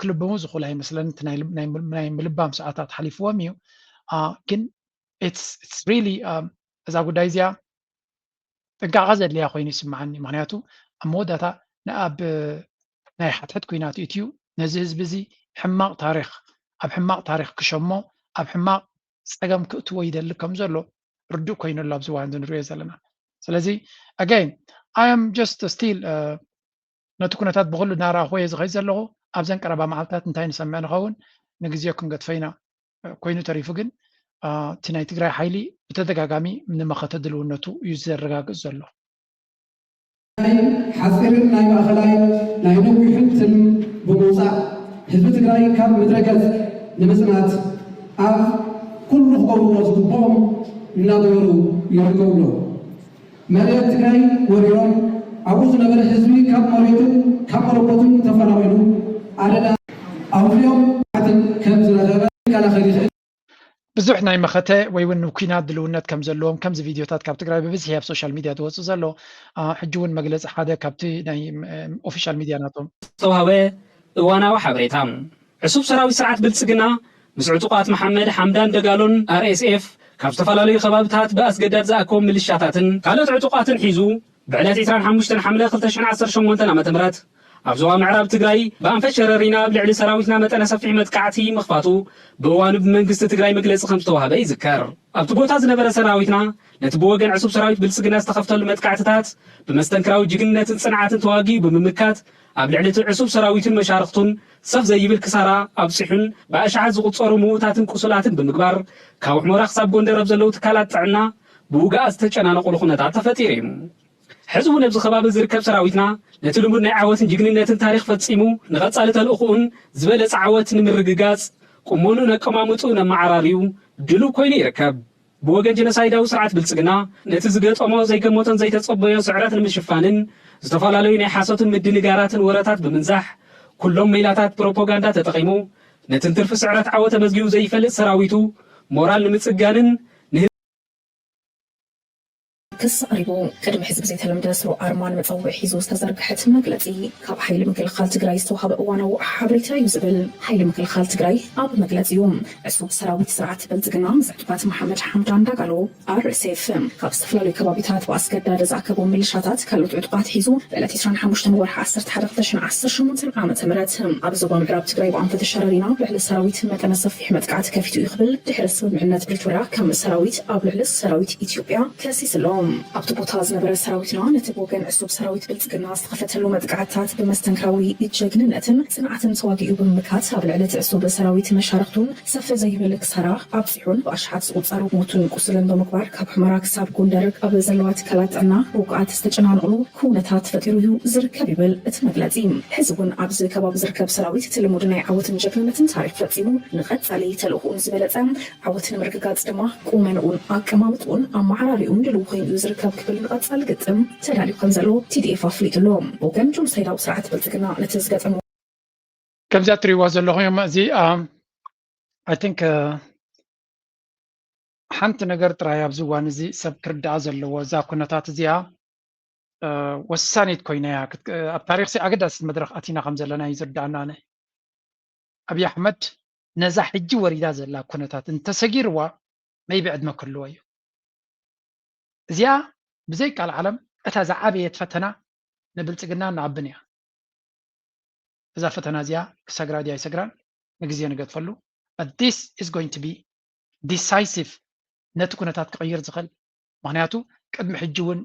ክልብሙ ዝኽእሉ ኣይመስለኒ ናይ ምልባም ሰዓታት ሓሊፍዎም እዩ ግን it's really እዛ ጉዳይ እዚኣ ጥንቃቐ ዘድልያ ኮይኑ ይስምዓኒ ምክንያቱ ኣብ መወዳእታ ንኣብ ናይ ሓትሕት ኩናት እዩ ነዚ ህዝቢ እዚ ሕማቕ ታሪክ ክሸሞ ኣብ ሕማቕ ፀገም ክእትዎ ይደሊ ከም ዘሎ ርዱእ ኮይኑ ኣሎ ኣብዚ እዋን ንሪኦ ዘለና ስለዚ ኣጋይን I am just still ነቲ ኩነታት ብኩሉ እናረኣኽቦ ዝኸይድ ዘለኹ ኣብዘን ቀረባ መዓልትታት እንታይ ንሰምዕ ንኸውን ንግዜው ክንገድፈይና ኮይኑ ተሪፉ ግን እቲ ናይ ትግራይ ሓይሊ ብተደጋጋሚ ንመኸተ ድልውነቱ እዩ ዘረጋግፅ ዘሎ ሓፂርን ናይ ማእኸላይ ናይ ነዊሕንትን ብምውፃእ ህዝቢ ትግራይ ካብ ምድረገፅ ንምፅናት ኣብ ኩሉ ክገብርዎ ዝግብኦም እናገበሩ ይርከቡ ኣለዉ መሬት ትግራይ ወሪሮም ኣብኡ ዝነበረ ህዝቢ ካብ መሬቱ ካብ መረቦቱን ተፈናቂሉ ኣደዳ ኣውፍዮም ከም ዝረኸበ ከላኸል ይኽእል ብዙሕ ናይ መኸተ ወይ እውን ኩናት ድልውነት ከም ዘለዎም ከምዚ ቪድዮታት ካብ ትግራይ ብብዝሒ ኣብ ሶሻል ሚድያ ትወፅእ ዘሎ ሕጂ እውን መግለፂ ሓደ ካብቲ ናይ ኦፊሻል ሚድያ ናቶም ዝተዋህበ እዋናዊ ሓበሬታ ዕሱብ ሰራዊት ስርዓት ብልፅግና ምስ ዕጡቃት መሓመድ ሓምዳን ደጋሎን RSF ካብ ዝተፈላለዩ ከባቢታት ብኣስገዳድ ዝኣከቦም ምልሻታትን ካልኦት ዕጡቃትን ሒዙ ብዕለት 25 ሓምለ 2018 ዓ.ም ኣብ ዞባ ምዕራብ ትግራይ ብኣንፈት ሸረሪና ኣብ ልዕሊ ሰራዊትና መጠነ ሰፊሕ መጥቃዕቲ ምኽፋቱ ብእዋኑ ብመንግስቲ ትግራይ መግለፂ ከም ዝተዋህበ ይዝከር። ኣብቲ ቦታ ዝነበረ ሰራዊትና ነቲ ብወገን ዕሱብ ሰራዊት ብልፅግና ዝተኸፍተሉ መጥቃዕትታት ብመስተንክራዊ ጅግንነትን ፅንዓትን ተዋጊኡ ብምምካት ኣብ ልዕሊ እቲ ዕሱብ ሰራዊትን መሻርክቱን ሰፍ ዘይብል ክሳራ ኣብፅሑን ብኣሽዓት ዝቁፀሩ ምዉታትን ቁስላትን ብምግባር ካብ ሕሞራ ክሳብ ጎንደር ኣብ ዘለው ትካላት ጥዕና ብውግኣት ዝተጨናነቑሉ ኩነታት ተፈጢሩ እዩ። ሕዚ እውን ኣብዚ ከባቢ ዝርከብ ሰራዊትና ነቲ ልሙድ ናይ ዓወትን ጅግንነትን ታሪክ ፈፂሙ ንቐፃሊ ተልእኹኡን ዝበለፀ ዓወት ንምርግጋፅ ቁመኑን ኣቀማምጡን ኣመዓራርዩ ድሉው ኮይኑ ይርከብ። ብወገን ጀኖሳይዳዊ ስርዓት ብልፅግና ነቲ ዝገጠሞ ዘይገመቶን ዘይተፀበዮ ስዕረት ንምሽፋንን ዝተፈላለዩ ናይ ሓሶትን ምድንጋራትን ወረታት ብምንዛሕ ኩሎም ሜላታት ፕሮፓጋንዳ ተጠቂሙ ነቲ ትርፊ ስዕረት ዓወት ተመዝጊቡ ዘይፈልጥ ሰራዊቱ ሞራል ንምፅጋንን ክስ ቀሪቡ ቅድሚ ሕዝቢ ዘይተለምደ ስሩዕ ኣርማን መፀውዒ ሒዙ ዝተዘርግሐት መግለፂ ካብ ሓይሊ ምክልኻል ትግራይ ዝተዋሃበ እዋናዊ ሓበሬታ እዩ ዝብል ሓይሊ ምክልኻል ትግራይ ኣብ መግለፂኡ ዕሱብ ሰራዊት ስርዓት ብልፅግና ምስ ዕጡቃት መሓመድ ሓምዳን ዳጋሎ RSF ካብ ዝተፈላለዩ ከባቢታት ብኣስገዳድ ዝኣከቦም ሚሊሻታት ካልኦት ዕጡቃት ሒዙ ብዕለት 25 ወርሒ 11 2018 ዓ.ም ኣብ ዞባ ምዕራብ ትግራይ ብኣንፈት ሸረሪና ብልዕሊ ሰራዊት መጠነ ሰፊሕ መጥቃዕቲ ከፊቱ ይኽብል ድሕሪ ስምምዕነት ፕሪቶርያ ከም ሰራዊት ኣብ ልዕሊ ሰራዊት ኢትዮጵያ ከሲስ ኣለዎም ኣብቲ ቦታ ዝነበረ ሰራዊትና ነቲ ወገን ዕሱብ ሰራዊት ብልፅግና ዝተኸፈተሉ መጥቃዕትታት ብመስተንክራዊ ጀግንነትን ጽንዓትን ተዋጊኡ ብምምካት ኣብ ልዕሊ እቲ ዕሱብ ሰራዊት መሻርክቱን ሰፊ ዘይብል ክሳራ ኣብፂሑን ብኣሽሓት ዝቁፀሩ ሞቱን ቁስልን ብምግባር ካብ ሕመራ ክሳብ ጎንደር ኣብ ዘለዋ ትካላት ጥዕና ብውቃዓት ዝተጨናንቑሉ ኩነታት ፈጢሩ እዩ ዝርከብ ይብል እቲ መግለፂ። ሕዚ እውን ኣብዚ ከባቢ ዝርከብ ሰራዊት እቲ ልሙድ ናይ ዓወትን ጀግንነትን ታሪክ ፈፂሙ ንቐጻሊ ተልእኹን ዝበለፀ ዓወት ንምርግጋፅ ድማ ቁመንኡን ኣቀማምጥኡን ኣመዓራሪኡን ድልው ኮይኑ እዩ ዝርከብ ክብል ንቐጻሊ ግጥም ተዳልዩ ከም ዘሎ TDF ኣፍሊጡሎ። ወገን ጆኖሳይዳዊ ስርዓት ብልፅግና ነቲ ዝገጠሙ ከምዚኣ እትሪእዋ ዘለኹም እዚ I think ሓንቲ ነገር ጥራይ ኣብዚ እዋን እዚ ሰብ ክርዳኣ ዘለዎ እዛ ኩነታት እዚኣ ወሳኒት ኮይና እያ ኣብ ታሪክ ኣገዳሲት መድረክ ኣቲና ከም ዘለና እዩ ዝርዳኣና ኣነ። ኣብይ ኣሕመድ ነዛ ሕጂ ወሪዳ ዘላ ኩነታት እንተሰጊርዋ መይቢ ዕድመ ክህልዎ እዩ። እዚኣ ብዘይ ቃል ዓለም እታ ዝዓበየት ፈተና ንብልፅግና ንዓብን እያ። እዛ ፈተና እዚኣ ክሰግራ ድያ ይሰግራን ንግዜ ንገጥፈሉ but this is going to be decisive ነቲ ኩነታት ክቕይር ዝኽእል ምክንያቱ ቅድሚ ሕጂ እውን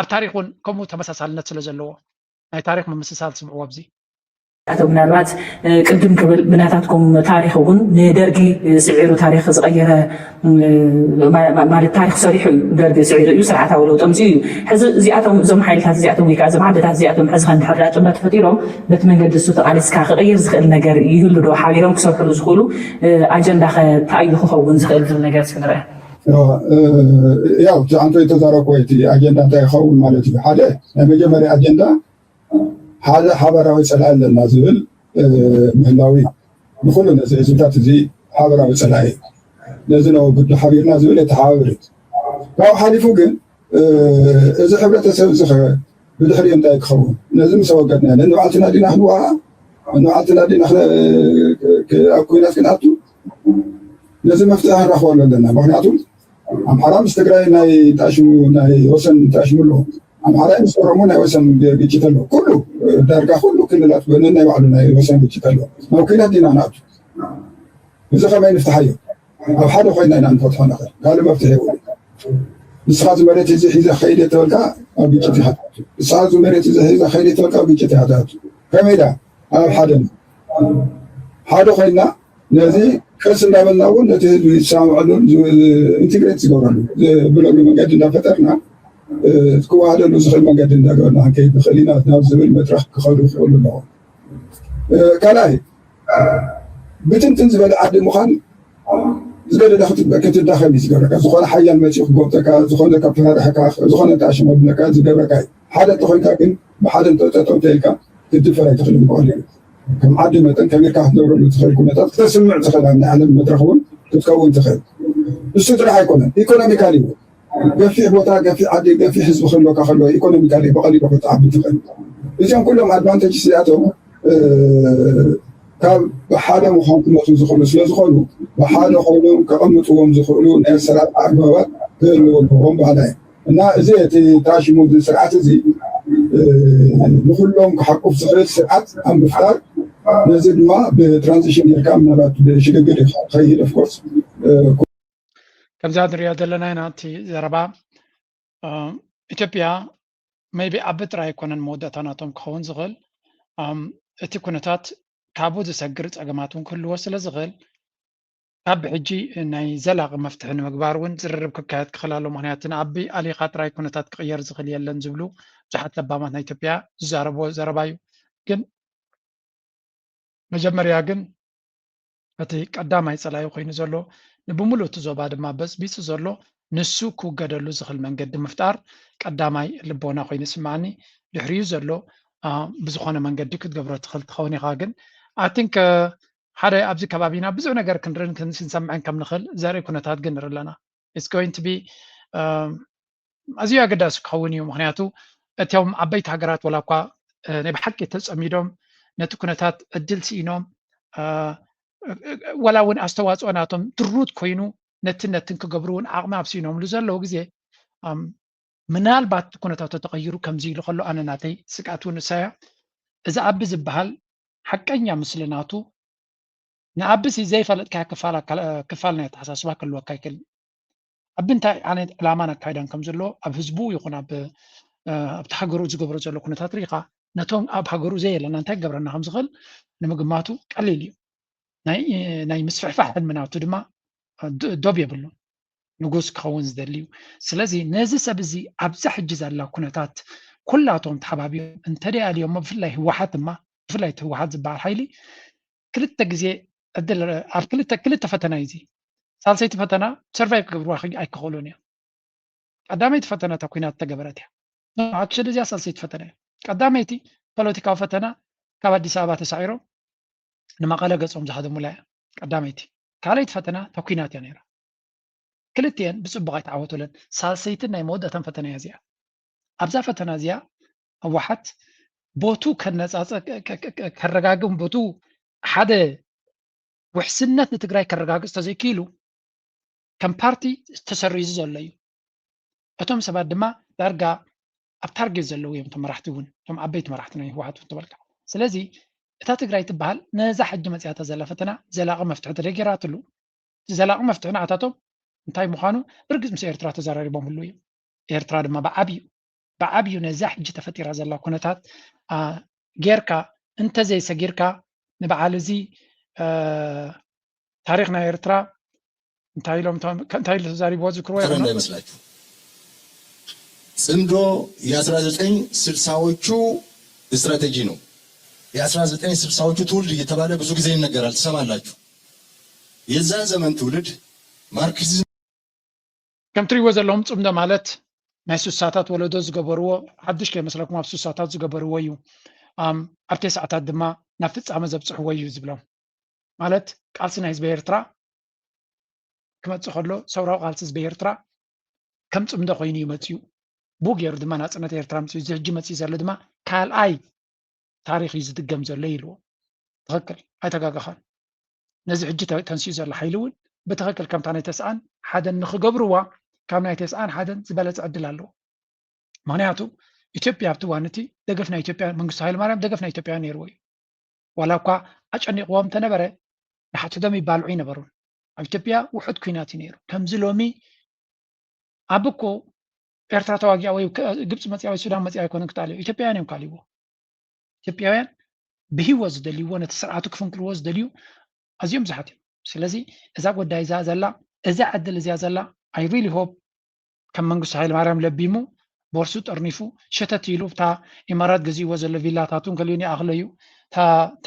ኣብ ታሪክ እውን ከምኡ ተመሳሳልነት ስለ ዘለዎ ናይ ታሪክ ምምስሳል ስምዕዎ ኣብዚ ኣቶ ምናልባት ቅድም ክብል ብናታትኩም ታሪክ እውን ንደርጊ ስዒሩ ታሪክ ዝቐየረ ማለት ታሪክ ሰሪሑ እዩ ደርጊ ስዒሩ እዩ ስርዓታዊ ለውጢ ኣምፅኡ እዩ። ሕዚ እዚኣቶም እዞም ሓይልታት እዚኣቶም ወይ ከዓ እዞም ዓድታት እዚኣቶም ሕዚ ከንድሕር ጭምረት ፈጢሮም በቲ መንገዲ እሱ ተቓሊስካ ክቕይር ዝኽእል ነገር ይህሉ ዶ? ሓቢሮም ክሰርሕሉ ዝኽእሉ ኣጀንዳ ተኣዩ ክኸውን ዝኽእል ዝብል ነገር እስኪ ንርአ። ያው አንተ የተዛረበው አጀንዳ እንታይ ይኸውን ማለት እዩ። ሓደ ናይ መጀመርያ አጀንዳ ሓደ ሓበራዊ ፀላኢ ኣለና ዝብል ምህላዊ ንኩሉ ነዚ ህዝብታት እዚ ሓበራዊ ፀላኢ ነዚ ነው ግዱ ሓቢርና ዝብል የተሓባብር ካብኡ ሓሊፉ ግን እዚ ሕብረተሰብ እዚ ብድሕሪኡ እንታይ ክኸውን ነዚ ምስ ወገድና ንባዕልና ዲና ክንዋ ንባዕልና ዲና ኣብ ኩናት ክንኣቱ ነዚ መፍትሒ ክንረኽበሉ ኣለና። ምክንያቱም ኣምሓራ ምስ ትግራይ ናይ ጣሽሙ ናይ ወሰን ጣሽሙሉ ኣምሓራ ምስ ኦሮሞ ናይ ወሰን ግጭት ኣሎ ኩሉ ዳርጋ ኩሉ ክልላት ናይ ባዕሉ ናይ ወሰን ግጭት ኣሎ ናብ ኩናት ዲና ንኣቱ እዚ ከመይ ንፍትሓዮ ኣብ ሓደ ኮይና ኢና ንፈትሖ ንኽእል ካልእ መፍትሒ የብሉ። ንስኻ እዚ መሬት እዚ ሒዘ ከይደ ተበልካ ኣብ ግጭት ኢኻ ትኣቱ ንስኻ እዚ መሬት እዚ ሒዘ ከይደ ተበልካ ኣብ ግጭት ኢኻ ትኣቱ ከመይ ዳ ኣብ ሓደ ኮይና ነዚ ከስ እንዳበልና እውን ነቲ ህዝቢ ዝሰማምዐሉን ኢንቴግሬት ዝገብረሉ ዝብለሉ መንገዲ እንዳፈጠርና ክዋሃደሉ ዝኽእል መንገዲ እንዳገበርና ክንከይድ ንኽእል ኢና ናብ ዝብል መድረክ ክኸዱ ይኽእሉ ኣለዎ። ካልኣይ ብትንትን ዝበለ ዓዲ ምዃን ዝገደዳ ክትዳኸም እዩ ዝገብረካ ዝኾነ ሓያል መፂኡ ክጎብጠካ ዝኾነ ከፈራርሐካ ዝኾነ ተኣሽመብለካ ዝገብረካ እዩ። ሓደ እንተኮይንካ ግን ብሓደ ጠጠው እንተኢልካ ክትድፈር ኣይትኽእልን ብቐሊሉ እዩ። ከም ዓዲ መጠን ከቢርካ ክትነብረሉ ትኽእል ኩነታት ክተስምዕ ትኽእል ናይ ዓለም መድረክ እውን ክትከውን ትኽእል። ንሱ ጥራሕ ኣይኮነን ኢኮኖሚካሊ እውን ገፊሕ ቦታ ገፊሕ ዓዲ ገፊሕ ህዝቢ ክህልወካ ከሎ ኢኮኖሚካሊ ብቐሊሉ ክትዓቢ ትኽእል። እዚኦም ኩሎም ኣድቫንቴጅ እዚኣቶም ካብ ብሓደ ምዃን ክመፁ ዝኽእሉ ስለዝኾኑ ብሓደ ኮይኖም ከቐምጥዎም ዝኽእሉ ናይ ኣሰራርሓ ኣግባባት ክህልው ኣለዎም ባህላ እዩ እና እዚ እቲ ተኣሽሙ ስርዓት እዚ ንኩሎም ክሓቁፍ ዝኽእል ስርዓት ኣብ ምፍጣር ነዚ ድማ ብትራንዚሽን ጌርካ ምናልባት ብሽግግር ይኸይድ ኦፍኮርስ ከምዛ ንሪኦ ዘለና ኢና እቲ ዘረባ ኢትዮጵያ ሜይቢ ዓቢ ጥራይ ኣይኮነን መወዳእታ ናቶም ክኸውን ዝኽእል እቲ ኩነታት ካብኡ ዝሰግር ፀገማት እውን ክህልዎ ስለ ዝኽእል ካብ ሕጂ ናይ ዘላቒ መፍትሒ ንምግባር እውን ዝርርብ ክካየድ ክኽእል ኣሎ። ምክንያቱ ንዓቢ ኣሊኻ ጥራይ ኩነታት ክቕየር ዝኽእል የለን ዝብሉ ብዙሓት ለባማት ናይ ኢትዮጵያ ዝዛረብዎ ዘረባ እዩ። ግን መጀመርያ ግን እቲ ቀዳማይ ፀላኢ ኮይኑ ዘሎ ንብሙሉእ እቲ ዞባ ድማ በፅቢፁ ዘሎ ንሱ ክውገደሉ ዝኽእል መንገዲ ምፍጣር ቀዳማይ ልቦና ኮይኑ ይስማዓኒ። ድሕሪኡ ዘሎ ብዝኾነ መንገዲ ክትገብሮ ትኽእል ትኸውን ኢኻ። ግን ኣይ ቲንክ ሓደ ኣብዚ ከባቢና ብዙሕ ነገር ክንሪእን ክንሰምዕን ከም ንኽእል ዘርኢ ኩነታት ግን ንርኢ ኣለና። ኢትስ ጎይንግ ቱ ቢ ኣዝዩ ኣገዳሲ ክኸውን እዩ። ምክንያቱ እትዮም ዓበይቲ ሃገራት ወላ እኳ ናይ ብሓቂ ተፀሚዶም ነቲ ኩነታት ዕድል ስኢኖም ወላ እውን ኣስተዋፅኦ ናቶም ድሩት ኮይኑ ነትን ክገብሩ እውን ዓቕሚ ኣብሲኖምሉ ዘለዉ ግዜ ምናልባት ኩነታት ተቐይሩ ከምዚ ኢሉ ከሎ ኣነ ናተይ ስጋኣት እውን ንሳያ እዚ ዓቢ ዝበሃል ሓቀኛ ምስሊ ናቱ ንዓብሲ ዘይፈለጥካ ክፋል ናይ ተሓሳስባ ክህልወካ ይክእል። أبنتا أنا لامانا كايدان كم زلوا أبهزبو يكون أبتحجروا زجبروا زلوا كنا تطريقة نتوم أبحجروا زي لأن أنت جبرنا هم زغل نمجماتو قليليو ناي مسفح فحد من عتودما دوبيا بلو نجوس كونز دليو سلازي نازل سبزي أبزح الجزء الله كنتات كلاتهم تحبابي انتري اليوم ما في الله واحد ما في الله هو واحد زبال حيلي كل التجزئ أدل كل التفتنا يزي سالسي تفتنا سرفايف قبل واحد أي كولونيا قدامي تفتنا تكوينات تجبرتها عكس اللي سالسي تفتنا قداميتي بوليتيكا فتنا كبدي سابات سعيرو نما قال قصهم جهاد ملايا قداميتي كاليت فتنا تكوينات يعني كلتين بصبغة تعوتوا لن سالسيتنا يمودة فتنا يزيا أبزا فتنا زيا واحد بوتو كناس كرجاجم بوتو حدا وحسنت نتقراي كرجاج استزي كيلو كم بارتي تسريز زليو أتوم سبعة دما درجة أبترجز زلوا يوم تم رحتون يوم عبيت ما رحتنا واحد وتبرك سلازي تتقراي تبهل نزح الجمعة زيادة زلا فتنا زلاقة مفتوحة رجرات له زلاقة مفتوحة عتاتهم انتاي مخانو برجز مس إيرترا تزاري بوملوي إيرترا دما بعبيو نزح جت فتيرة زلا كونتات غيركا انت زي سجيركا نبعالزي تاريخنا إيرترا انتاي لهم انتاي تزاري بوزو كروي فرنا يመስላችሁ ጽምዶ የ1960ዎቹ ስትራቴጂ ነው የ1960ዎቹ ትውልድ እየተባለ ብዙ ጊዜ ይነገራል ትሰማላችሁ የዛን ዘመን ትውልድ ማርክሲዝም كم تري وزلهم صمد مالت ما سوساتات ولدو زغبروا حدش كيمسلكم اب سوساتات زغبروا ويو ابتي ساعات دما نفص امزبصح ويو زبلهم مالت قالسنا حزب ኤርትራ كمص خلو سوراو قالسس بኤርትራ كم صمد خوين يمصيو بوغير دما ناصنت ኤርትራ مصيو زحج مصي زل دما ካልአይ ታሪክ ይዝድገም ዘሎ ይልዎ ተኸክል ኣይተጋጋኻን ነዚ ሕጂ ተንስዩ ዘሎ ሓይሉውን بتخكل كم تاني تسعان حدا نخجبروا كم ناي تسعان حدا زبالة عدل له معناته إثيوبيا بتوانتي دقفنا إثيوبيا من قصة هاي المرام دقفنا إثيوبيا نيروي ولا كا أجني قوام تنبره لحتى دمي بالعين برون إثيوبيا وحد كينات نيرو كم زلومي أبوكو إرترا تواجع ويا جبت متيا السودان متيا يكون كتالي إثيوبيا نيم كاليو إثيوبيا به وز دليو وانا تسرعتو كفن كل وز دليو أزيم زحتي سلازي إذا قد إذا زلا إذا عدل إذا زلا I really hope كم منقص هاي المرام لبيمو بورسوت أرنيفو شتتيلو بتاع إمارات جزي وزل فيلا تاتون كليوني أغليو تا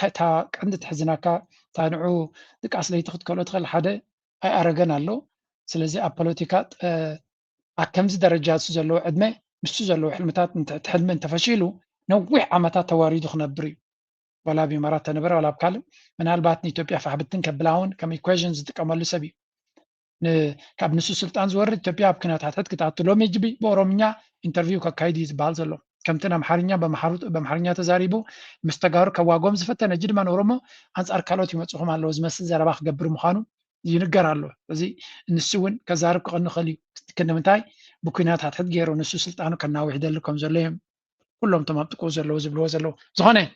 عند تحزناكا تا نوعو دك أصلي تاخد كله تخل حدا أي أرجعنا له سلازي أبوليتيكات أكمز درجات سجلوا عدمه مش سجلوا حلمتات تحلم أنت فشيلو نوع عمتات تواريد خنبري ولا بإمارات تنبرة ولا بكلم من هالباتني إثيوبيا فحبتن كبلاون كم إيكويشنز تكمل سبي كاب نسو سلطان زور إثيوبيا بكنا تحت كتعطلو ميجبي بورومنيا انترفيو كايديز بالزلو كم تنا محرنيا بمحرنيا تزاريبو مستقار كواغوم زفتنا جد ما نورمو أنس أركالوت يمتصهم على لوز مس زرباخ قبر مخانو ينقر على زي نسوين كزارب كأنه خلي كنا منتاي بكنا تحت جيرو نسو سلطانو كنا وحده لكم زلهم كلهم تمام تقول زلو زلو زغنه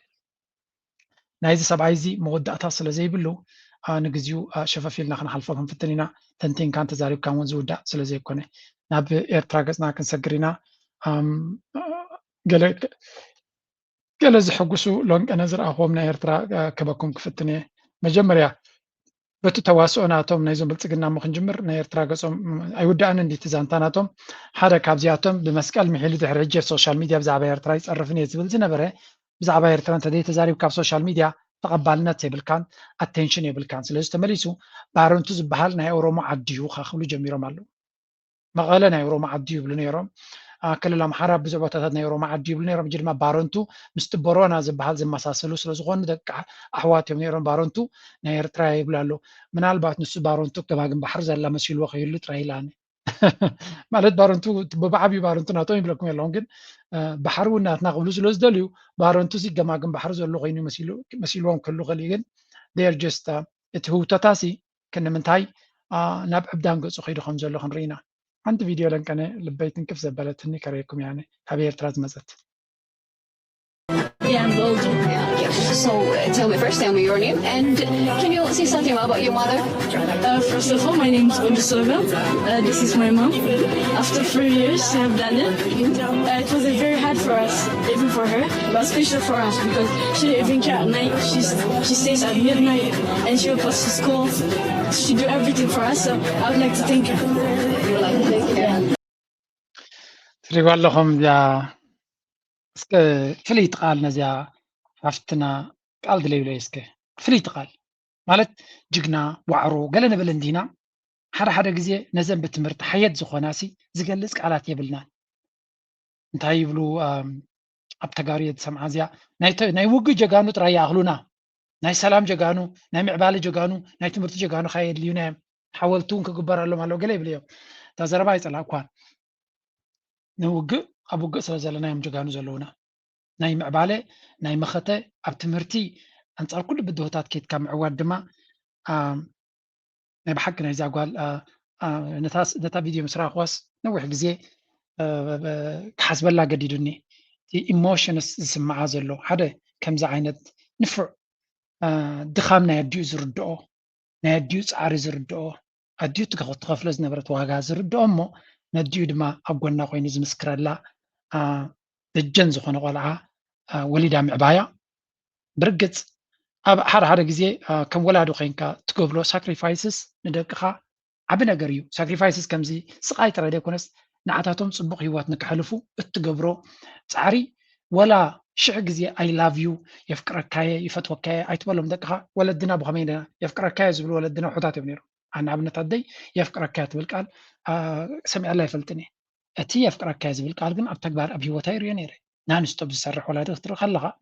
نايز سبعيزي مودعتا سلا زي بلو نجزيو شفافيلنا خنا حلفهم في التنينا تنتين كانت زاريب كان ونزودا سلا زي كونه ناب إيرترا قصنا كنسجرينا قال زحقسو لون أنا زر أخومنا إيرترا كبكم كفتني مجمريا بتتواسؤناتهم نايزون بلتقنا مخنجمر نيرترا قصهم أيود أن ندي تزانتاناتهم حدا كابزياتهم بمسكال محيلو تحرجي سوشيال ميديا بزعبا إيرترا يصرفني يزبل زنبره بزعبا إيرترا تدي تزاريب كاب سوشيال ميديا تقبلنا تيبل كان اتنشن يبل كان سلازم تمليسو بارونتو زبحال ناي أوروما عديو خاخلو جميرو مالو مغالا ناي أوروما عديو بلنيرم كل محارب بزعباتات ناي أوروما عديو بلنيرم جرما بارونتو مستبرونا زبحال زي مساسلو سلازغون دك أحواتهم نيرم بارونتو ناي إيرترا يبلالو من البات نسو بارونتو كباقن بحر زلا مسيلو خيلو ترايلاني مالت بارونتو ببعبي بارونتو ناتو يبلكم يلون جن بحرو ناتنا قبلو سلوز دليو بارونتو زي جماعة بحر زلوا غيني مسيلوهم كله غليجن they're just هو تتاسي كنا من تاي نبع بدان قصو خيرو خمسة لو خنرينا عند فيديو لنكنه لبيتن كيف زبالتني كريكم يعني هبير تراز مزت Yeah, I'm Belgian. So tell me first, tell me your name, and can you say something about your mother? First of all, my name is Odusova. This is my mom. After 3 years, I have done it. It was very hard for us, even for her, but special for us because she didn't even care at night. She stays at midnight and she will post to school. She do everything for us, so I would like to thank her. You would like to thank her? تريقوا لهم يا فليت قال نزيا عفتنا قال دليل ليسك فليت قال مالت جقنا وعرو قال نبل ندينا حدا غزي نزن بتمرت حيات زخوناسي زقلص قالات يبلنا انتي يبلو ابتغاريه سمع زيا ناي وغ جغانو طرايا اخلونا ناي سلام جغانو ناي معبال جغانو ناي تمرت جغانو خايد لينا حولتون كغبرالو مالو قال يبليو تزربا يصلا كوان نوغ ابوغ سلازلنا يم جغانو زلونا ناي معباله ناي مخته اب تمرتي انصار كل بدوتات كيت كام عواد دما ناي بحق ناي زاغوال نتا فيديو مسراق واس نوح غزي كحسبلا قديدني تي ايموشنز سمعا زلو حدا كمز عينت نفع دخامنا يديو زردو ناديو صار زردو اديو تخفلز نبرت واغا زردو مو نديو دما ابغنا خوين زمسكرلا دجن زخونه قلعه وليدا معبايا برقت حدا غزي كم ولادو خينكا تقبلو ساكريفايسز ندقخا عب نغريو ساكريفايسز كمزي سقاي ترى ديكونس نعاتاتهم صبق هيوات نكحلفو اتقبرو صاري ولا شع غزي اي لاف يو يفكركاي يفتوكاي ايتبلهم دقخا ولدنا بخمينا يفكركاي زبل ولدنا حوتات يبنيرو انا ابنت ادي يفكركاي تبلقال سمع الله يفلتني اتي يفكركاي زبل قال كن اب تكبار اب هيوتاي رينيري نانستو بزسرح ولا دختر خلغا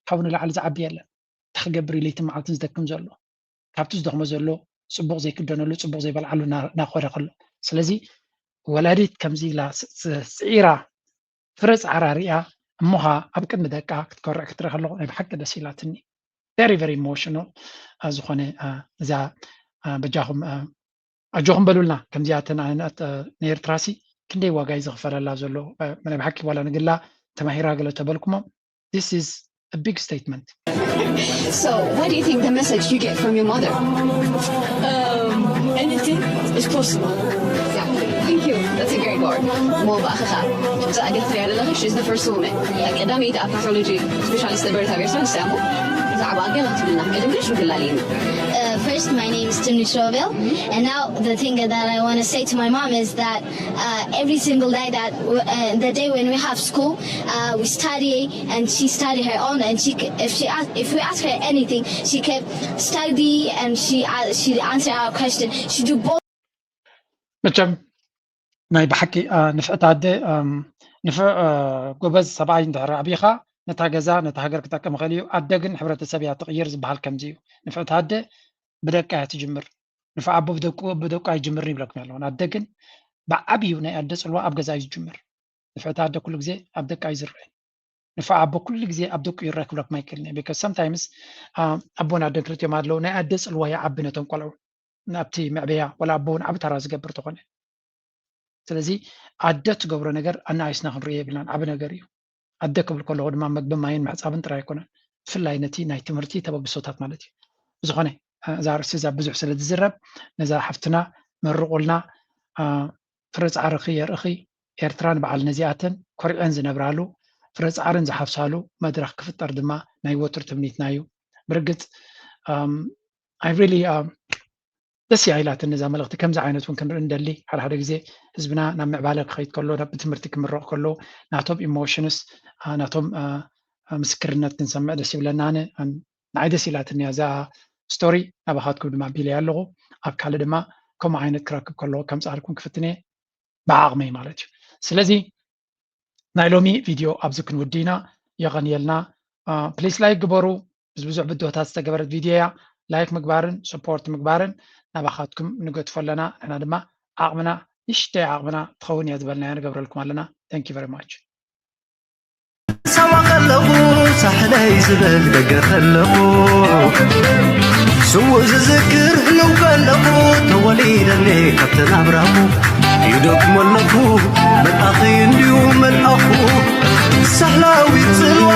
حاولوا لعل زعبي يلا تخجبري لي تمعلتن زدكم زلو كابتوس دخمو زلو صبوغ زي كدنلو صبوغ زي بلعلو ناخذ خلو سلازي ولاديت كمزي لا سعيره فرص عراريا امها ابقد مدقا كتكرع كتر خلو بحق دسيلاتني very very emotional زخونه ذا بجاهم اجوهم بلولنا كمزياتنا اينات نير تراسي كندي واغاي زغفرلا زلو من بحكي ولا نقلا تماهيرا قالوا تبلكم this is a big statement. So what do you think the message you get from your mother? Anything is possible. Yeah. Thank you. That's a great word. Mo ba kha. So I guess she's the first woman. Like Adami the pathology specialist the birth of your son Samu. First, my name is Timmy Chauvel, and now the thing that I want to say to my mom is that every single day that the day when we have school, we study, and she study her own, and if we ask her anything, she kept study and she answer our question. She do both. متشم ما يبحكي نفعت عدي نفع قبز سبعين دهر عبيخة نتاجزا نتهاجر كتاك مغليو عدقن حبرة السبيعة تغيير زبحال كمزيو نفعت عدي بدك تجمر نفع عبو بدوك يجمرني بلك مالون عدقن بعبيو نيادس الوا أبجزا يجمر نفعت عدي كل جزء أبدك يزرعين نفع عبو كل جزء أبدك يراك بلك ما يكلني because sometimes أبونا عدك رتي مادلو نيادس الوا يعبنا تنقلعو نابتي معبيا ولا أبون عبد راز قبر تقني سلازي عدت قبر نجر أنا عايزنا خبرية بلان عب نجريو عدك قبل كل غد ما مقدم معين مع صابن ترى يكون في اللاينتي ناي تمرتي تبغى بصوتات مالتي زخنة زار سيزا بزح سلة الزرب نزار حفتنا من رقولنا فرز عرقي رخي إرتران بعل نزياتن كوري أنز نبرالو فرز عرن زحف سالو مدرخ كفت أرض ما ناي وتر تمنيت نايو برقت I really بس يعيلات النظام لغت كم زعينت ممكن ندلي على هذا الجزء حزبنا نعمل بالك خيط كله رب تمرتك من الروح كله نعطب إيموشنز نعطب مسكرنا تنسمع دسي ولا نانه نعيد سيلات النيازا ستوري أبغاكم دم بيلي اللغو أبكال دم كم عينت كراك كله كم سعركم كفتني بعمي مالك سلزي نايلومي فيديو أبزكن ودينا يغني لنا بليز لايك جبرو بزبزع بدو تستجبرت فيديو لايك مقبارن سبورت مقبارن نبخاتكم نقول فلنا أنا دم عقمنا يشتي عقمنا تخوني أزبلنا أنا قبر لكم لنا thank you very much سوا خلقو سحلي زبل دقر خلقو سو ذكر لو بلقو توليد اللي كابتن أبراهو يدوك ملقو من أخي اليوم الأخو سحلاوي